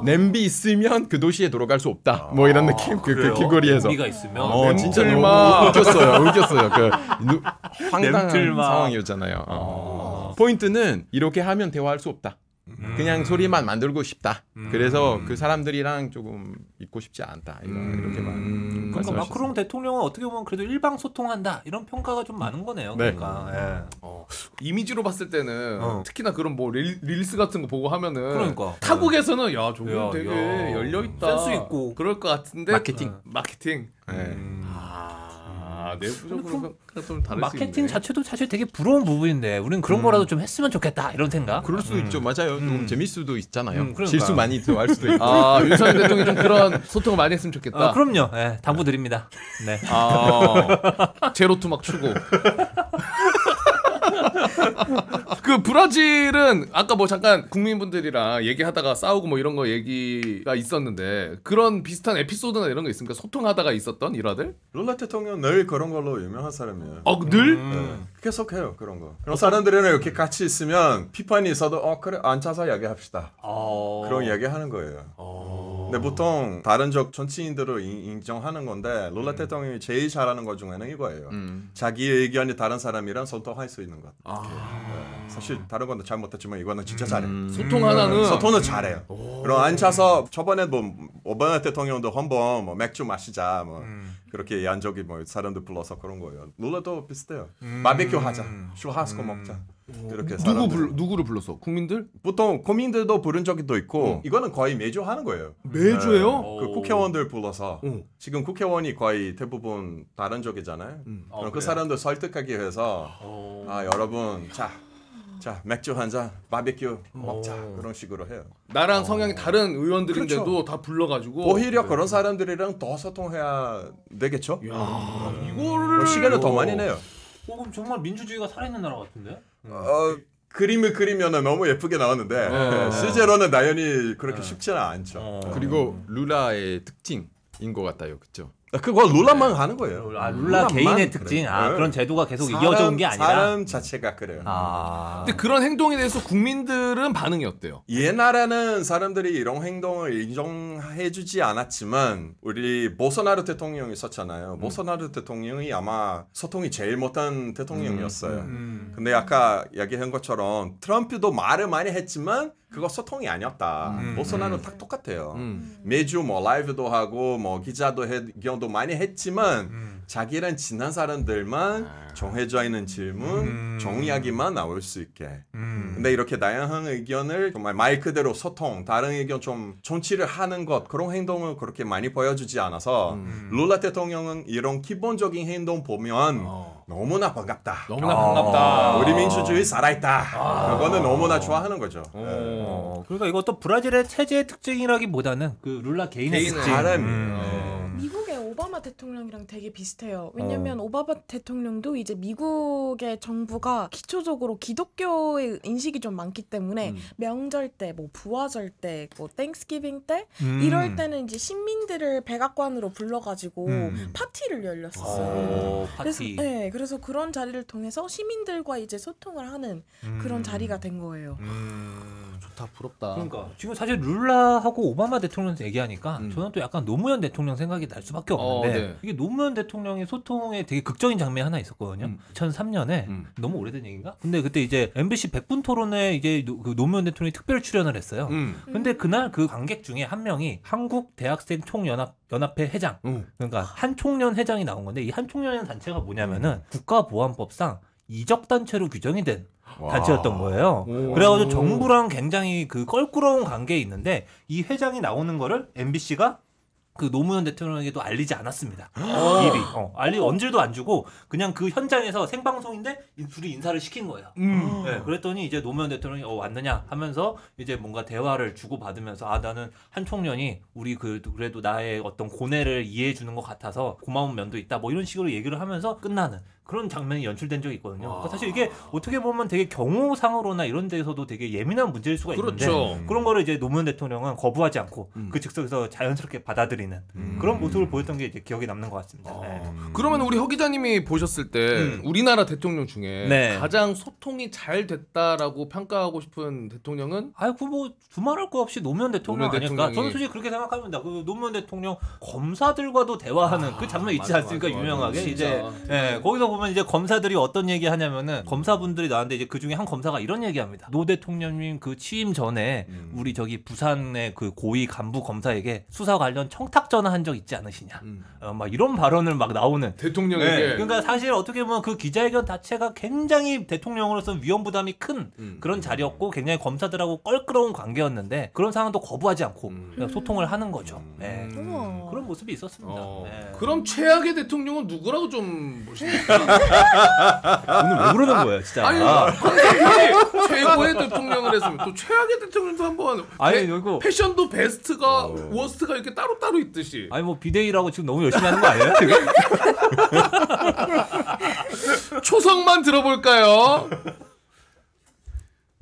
냄비 있으면 그 도시에 들어갈 수 없다. 뭐 이런 느낌. 그 길거리에서. 냄비가 있으면. 진짜 너무 웃겼어요. 황당한 상황이었잖아요. 포인트는 이렇게 하면 대화할 수 없다. 그냥 소리만 만들고 싶다. 그래서 그 사람들이랑 조금 있고 싶지 않다. 이렇게만. 그러니까 마크롱 대통령은 어떻게 보면 그래도 일방 소통한다 이런 평가가 좀 많은 거네요. 그러니까. 이미지로 봤을 때는 특히나 그런 뭐 릴스 같은 거 보고 하면은 그러니까. 타국에서는 저분 되게 열려 있다. 센스 있고 그럴 것 같은데 마케팅. 내부적으로 좀 다를 마케팅 수 있네. 자체도 사실 되게 부러운 부분인데 우리는 그런 거라도 좀 했으면 좋겠다 이런 생각. 그럴 수 있죠. 맞아요. 또 재밌을 수도 있잖아요. 그러니까. 실수 많이 할 수도 있고. 윤석열 대통령이 좀 그런 소통을 많이 했으면 좋겠다. 그럼요. 당부드립니다. 네. 제로투 막 추고. 그 브라질은 아까 뭐 잠깐 국민분들이랑 얘기하다가 싸우고 뭐 이런 거 얘기가 있었는데 그런 비슷한 에피소드나 이런 거 있습니까? 소통하다가 있었던 일화들? 룰라 대통령 늘 그런 걸로 유명한 사람이에요. 늘? 계속해요 그런 거. 그런 사람들이랑 이렇게 같이 있으면 비판이 있어도 그래 앉아서 이야기합시다. 그런 이야기 하는 거예요. 근데 보통 다른 적 정치인들을 인정하는 건데 룰라 대통령이 제일 잘하는 것 중에는 이거예요. 자기 의견이 다른 사람이랑 소통할 수 있는 것. 사실 다른 건 잘 못했지만 이거는 진짜 잘해. 소통 하나는 소통은 잘해요. 그럼 앉아서 저번에 뭐 오바마 대통령도 한번 뭐 맥주 마시자 뭐 그렇게 얘기한 적이 뭐 사람들 불러서 그런 거예요. 룰라도 비슷해요. 바베큐 하자, 슈하스코 먹자. 이렇게 누구를 불렀어? 국민들? 보통 국민들도 부른 적이 또 있고 이거는 거의 매주 하는 거예요. 매주 해요? 그 국회의원들 불러서 지금 국회의원이 거의 대부분 다른 쪽이잖아요. 그럼 그 사람들 설득하기 위해서 여러분 자 맥주 한 잔 바베큐 먹자 그런 식으로 해요. 나랑 성향이 다른 의원들인데도 그렇죠. 다 불러가지고 오히려 그런 사람들이랑 더 소통해야 되겠죠. 이거를 시간을 더 많이 내요. 그럼 정말 민주주의가 살아있는 나라 같은데? 그림을 그리면 너무 예쁘게 나왔는데 실제로는 당연히 그렇게 쉽지는 않죠. 그리고 룰라의 특징인 것 같아요. 그렇죠? 그거 룰라만 하는 거예요. 룰라 개인의 특징. 그런 제도가 계속 이어져 온 게 아니라. 사람 자체가 그래요. 근데 그런 행동에 대해서 국민들은 반응이 어때요? 옛날에는 사람들이 이런 행동을 인정해주지 않았지만 우리 보소나루 대통령이 있었잖아요. 보소나루 대통령이 아마 소통이 제일 못한 대통령이었어요. 근데 아까 이야기한 것처럼 트럼프도 말을 많이 했지만 그거 소통이 아니었다. 보소나루는 딱 똑같아요. 매주 뭐 라이브도 하고 뭐 기자도 경도 많이 했지만 자기랑 친한 사람들만 정해져 있는 질문, 정의하기만 나올 수 있게. 근데 이렇게 다양한 의견을 정말 말 그대로 소통, 다른 의견 좀 정치를 하는 것 그런 행동을 그렇게 많이 보여주지 않아서 룰라 대통령은 이런 기본적인 행동 보면 너무나 반갑다. 너무나 반갑다. 우리 민주주의 살아있다. 그거는 너무나 좋아하는 거죠. 그러니까 이것도 브라질의 체제의 특징이라기보다는 그 룰라 개인의 특징. 미국의 오바마 대통령이랑 되게 비슷해요. 왜냐면 오바마 대통령도 이제 미국의 정부가 기초적으로 기독교의 인식이 좀 많기 때문에 명절 때, 뭐 부화절 때, 뭐 땡스기빙 때 이럴 때는 이제 시민들을 백악관으로 불러가지고 파티를 열렸었어요. 파티. 그래서 그런 자리를 통해서 시민들과 이제 소통을 하는 그런 자리가 된 거예요. 좋다, 부럽다. 그러니까 지금 사실 룰라하고 오바마 대통령 얘기하니까 저는 또 약간 노무현 대통령 생각이 날 수밖에 없는데 네. 이게 노무현 대통령의 소통에 되게 극적인 장면이 하나 있었거든요. 2003년에 너무 오래된 얘기인가? 근데 그때 이제 MBC 100분 토론에 이제 그 노무현 대통령이 특별 출연을 했어요. 근데 그날 그 관객 중에 한 명이 한국 대학생 총연합회 회장, 그러니까 한총련 회장이 나온 건데 이 한총련이라는 단체가 뭐냐면은 국가보안법상 이적단체로 규정이 된 단체였던 거예요. 그래가지고 정부랑 굉장히 그 껄끄러운 관계에 있는데 이 회장이 나오는 거를 MBC가 그 노무현 대통령에게도 알리지 않았습니다. 미리 언질도 안 주고 그냥 그 현장에서 생방송인데 둘이 인사를 시킨 거예요. 네, 그랬더니 이제 노무현 대통령이 왔느냐 하면서 이제 뭔가 대화를 주고 받으면서 나는 한 총련이 우리 그래도 나의 어떤 고뇌를 이해해 주는 것 같아서 고마운 면도 있다. 뭐 이런 식으로 얘기를 하면서 끝나는 그런 장면이 연출된 적이 있거든요. 그러니까 사실 이게 어떻게 보면 되게 경호상으로나 이런 데서도 되게 예민한 문제일 수가 있는데 그런 거를 이제 노무현 대통령은 거부하지 않고 그 즉석에서 자연스럽게 받아들이는 그런 모습을 보였던 게 이제 기억에 남는 것 같습니다. 그러면 우리 허 기자님이 보셨을 때 우리나라 대통령 중에 네. 가장 소통이 잘 됐다라고 평가하고 싶은 대통령은? 아이고 뭐 두말할 거 없이 노무현 대통령 노무현 아닐까? 대통령이- 저는 솔직히 그렇게 생각합니다. 그 노무현 대통령 검사들과도 대화하는 그 장면 있지 않습니까? 유명하게 이제 거기서 보면 이제 검사들이 어떤 얘기 하냐면은 검사분들이 나왔는데 이제 그 중에 한 검사가 이런 얘기합니다. 노 대통령님 그 취임 전에 우리 저기 부산의 그 고위 간부 검사에게 수사 관련 청탁 전화한 적 있지 않으시냐? 막 이런 발언을 막 나오는. 대통령에게. 그러니까 사실 어떻게 보면 그 기자회견 자체가 굉장히 대통령으로서 위험 부담이 큰 그런 자리였고 굉장히 검사들하고 껄끄러운 관계였는데 그런 상황도 거부하지 않고 그냥 소통을 하는 거죠. 우와. 그런 모습이 있었습니다. 그럼 최악의 대통령은 누구라고 좀 보십니까? 오늘 왜 그러는 거예요, 진짜? 아니, 황상현이 최고의 대통령을 했으면 또 최악의 대통령도 한번 이거 패션도 베스트가 워스트가 이렇게 따로따로 있듯이. 아니 뭐 비데이라고 지금 너무 열심히 하는 거 아니에요, 지금? 초성만 들어볼까요?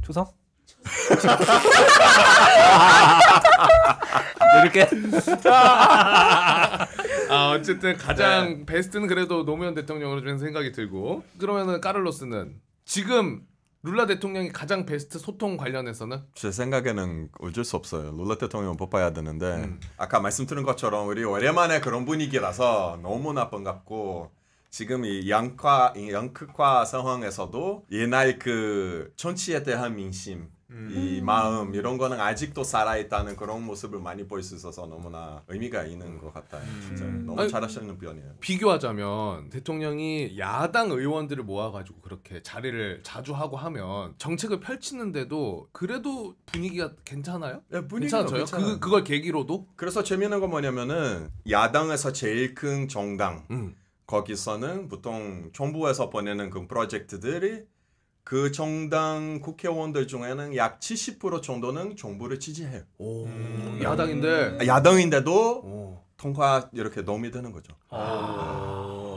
초성? 이렇게 어쨌든 가장 베스트는 그래도 노무현 대통령으로 좀 생각이 들고. 그러면은 카를로스는 지금 룰라 대통령이 가장 베스트 소통 관련해서는? 제 생각에는 어쩔 수 없어요. 룰라 대통령 뽑아야 되는데 아까 말씀드린 것처럼 우리 오랜만에 그런 분위기라서 너무나 반갑고 지금 이 양극화 상황에서도 옛날 그 정치에 대한 민심 이 마음 이런 거는 아직도 살아있다는 그런 모습을 많이 볼 수 있어서 너무나 의미가 있는 것 같아요. 진짜 너무 잘하시는 편이에요. 비교하자면 대통령이 야당 의원들을 모아가지고 그렇게 자리를 자주 하고 하면 정책을 펼치는데도 그래도 분위기가 괜찮아요? 네, 분위기가 괜찮아요? 괜찮아요. 그걸 계기로도? 그래서 재미있는 건 뭐냐면은 야당에서 제일 큰 정당 거기서는 보통 정부에서 보내는 그 프로젝트들이 그 정당 국회의원들 중에는 약 70% 정도는 정부를 지지해요. 야당인데. 야당인데도 통과 이렇게 도움이 되는 거죠.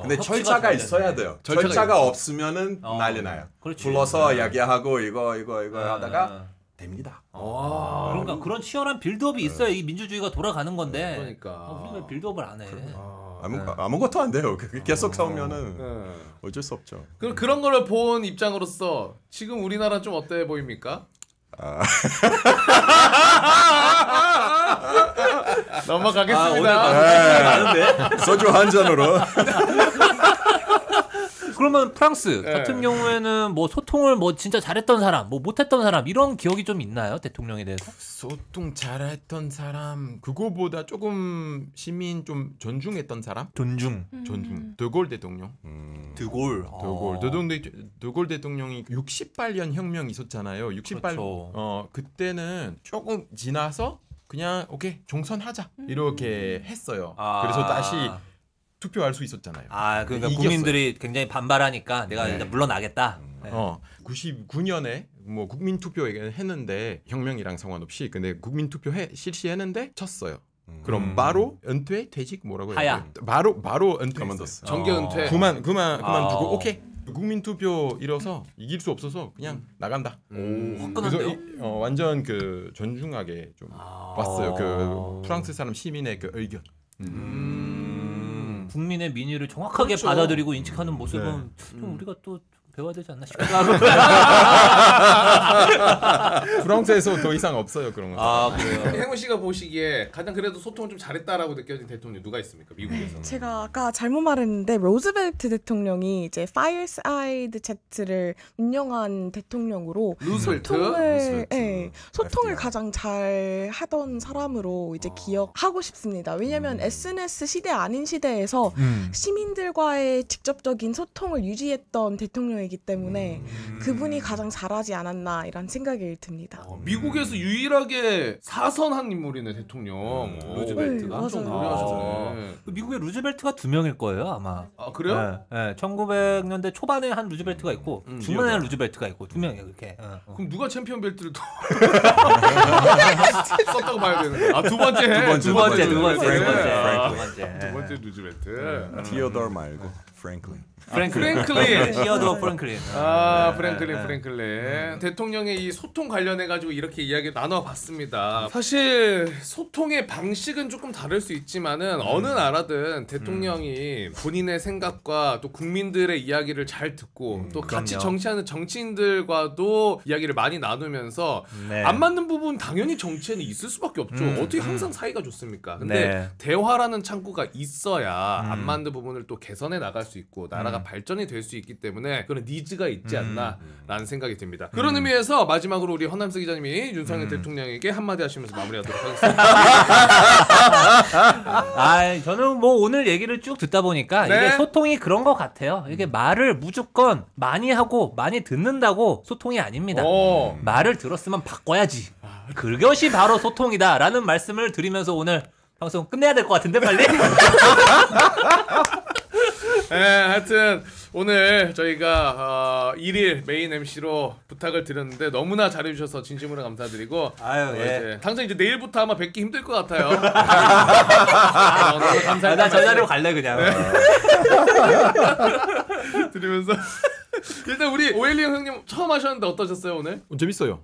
근데 절차가 있어야 돼요. 절차가 없으면은 난리 나요. 그렇지. 불러서 이야기하고 이거 하다가 됩니다. 그러니까 그런 치열한 빌드업이 있어야 이 민주주의가 돌아가는 건데. 그러니까. 우리가 빌드업을 안 해. 아무것도 안 돼요. 계속 싸우면은 어쩔 수 없죠. 그럼 그런 거를 본 입장으로서 지금 우리나라 좀 어때 보입니까? 넘어가겠습니다. 많은데. 소주 한 잔으로. 그러면 프랑스 네. 같은 경우에는 뭐 소통을 뭐 진짜 잘했던 사람, 뭐 못했던 사람 이런 기억이 좀 있나요? 대통령에 대해서? 소통 잘했던 사람 그거보다 조금 시민 좀 존중했던 사람? 존중. 존중. 드골 대통령. 드골. 드골 대통령이 68년 혁명 있었잖아요. 68. 그렇죠. 그때는 조금 지나서 그냥 오케이 종선하자 이렇게 했어요. 아. 그래서 다시 투표할 수 있었잖아요. 아, 그러니까 이겼어요. 국민들이 굉장히 반발하니까 내가 네. 일단 물러나겠다. 네. 99년에 뭐 국민 투표 했는데 혁명이랑 상관없이 근데 국민 투표 실시했는데 졌어요. 그럼 바로 은퇴 퇴직 뭐라고 해야 하야. 돼요? 바로 은퇴. 그만뒀어요. 정계 은퇴. 그만두고 오케이 국민 투표 이뤄서 이길 수 없어서 그냥 나간다. 그래서 화끈한데요? 완전 그 존중하게 좀 봤어요. 그 프랑스 사람 시민의 그 의견. 국민의 민의를 정확하게 그렇죠. 받아들이고 인식하는 모습은 좀 우리가 또 배워야 되지 않나 싶기도 하고. 프랑스에서 더 이상 없어요 그런 거. 아, 그래요. 행운 씨가 보시기에 가장 그래도 소통을 좀 잘했다라고 느껴진 대통령 누가 있습니까? 미국에서는. 제가 아까 잘못 말했는데 로즈벨트 대통령이 이제 파이어사이드 채트를 운영한 대통령으로 루스벨트? 소통을 소통을 FDR. 가장 잘 하던 사람으로 이제 기억하고 싶습니다. 왜냐하면 SNS 시대 아닌 시대에서 시민들과의 직접적인 소통을 유지했던 대통령이기 때문에 그분이 가장 잘하지 않았나 이런 생각이 듭니다. 미국에서 유일하게 사선한 인물이네 대통령. 루즈벨트가. 네, 깜짝 맞아요. 놀라셨네. 그 미국의 루즈벨트가 2명일 거예요, 아마. 아 그래요? 네, 1900년대 초반에 한 루즈벨트가 있고 중반에 한 루즈벨트가 있고 2명이에요, 그렇게. 그럼 누가 챔피언 벨트를 또 썼다고 봐야 되는? 아 두 번째. 두 번째. 두 네. 번째 루즈벨트. 티오더 말고 프랭클린. 프랭클린. 티어도 프랭클린. 아 프랭클린. 대통령의 이 소통 관련해 가지고 이렇게 이야기 나눠봤습니다. 사실 소통의 방식은 조금 다를 수 있지만은 어느 나라든 대통령이 본인의 생각과 또 국민들의 이야기를 잘 듣고 또 같이 그럼요. 정치하는 정치인들과도 이야기를 많이 나누면서 네. 안 맞는 부분 당연히 정치에는 있을 수밖에 없죠. 어떻게 항상 사이가 좋습니까? 근데 네. 대화라는 창구가 있어야 안 맞는 부분을 또 개선해 나갈 수 있고 나라가 발전이 될 수 있기 때문에 그런 니즈가 있지 않나라는 생각이 듭니다. 그런 의미에서 마지막으로 우리 허남수 기자님이 윤석열 대통령에게 한마디 하시면서 마무리하도록 하겠습니다. 아, 저는 뭐 오늘 얘기를 쭉 듣다 보니까 네. 이게 소통이 그런 것 같아요. 이게 말을 무조건 많이 하고 많이 듣는다고 소통이 아닙니다. 오. 말을 들었으면 바꿔야지. 그것이 바로 소통이다라는 말씀을 드리면서 오늘 방송 끝내야 될 것 같은데 빨리. 네, 하여튼 오늘 저희가 1일 메인 MC로 부탁을 드렸는데 너무나 잘해주셔서 진심으로 감사드리고 아유, 예. 이제 당장 이제 내일부터 아마 뵙기 힘들 것 같아요. 너무 감사합니다. 나 저 자리로 갈래 그냥. 드리면서 일단 우리 오엘리 형님 처음 하셨는데 어떠셨어요 오늘? 재밌어요.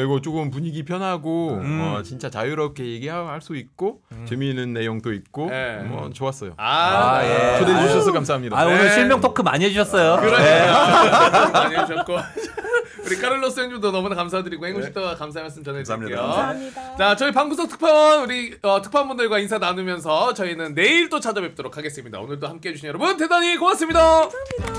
이거 조금 분위기 편하고 진짜 자유롭게 얘기할 수 있고 재미있는 내용도 있고 네. 뭐 좋았어요. 아, 예. 초대해 주셔서 감사합니다. 아, 오늘 네. 실명 토크 많이 해주셨어요. 많이 해주셨고 우리 카를로스 형님도 너무나 감사드리고 행운씨도 감사의 말씀 전해드릴게요. 감사합니다. 자, 저희 방구석 특파원 우리 특파원분들과 인사 나누면서 저희는 내일 또 찾아뵙도록 하겠습니다. 오늘도 함께해 주신 여러분 대단히 고맙습니다. 감사합니다.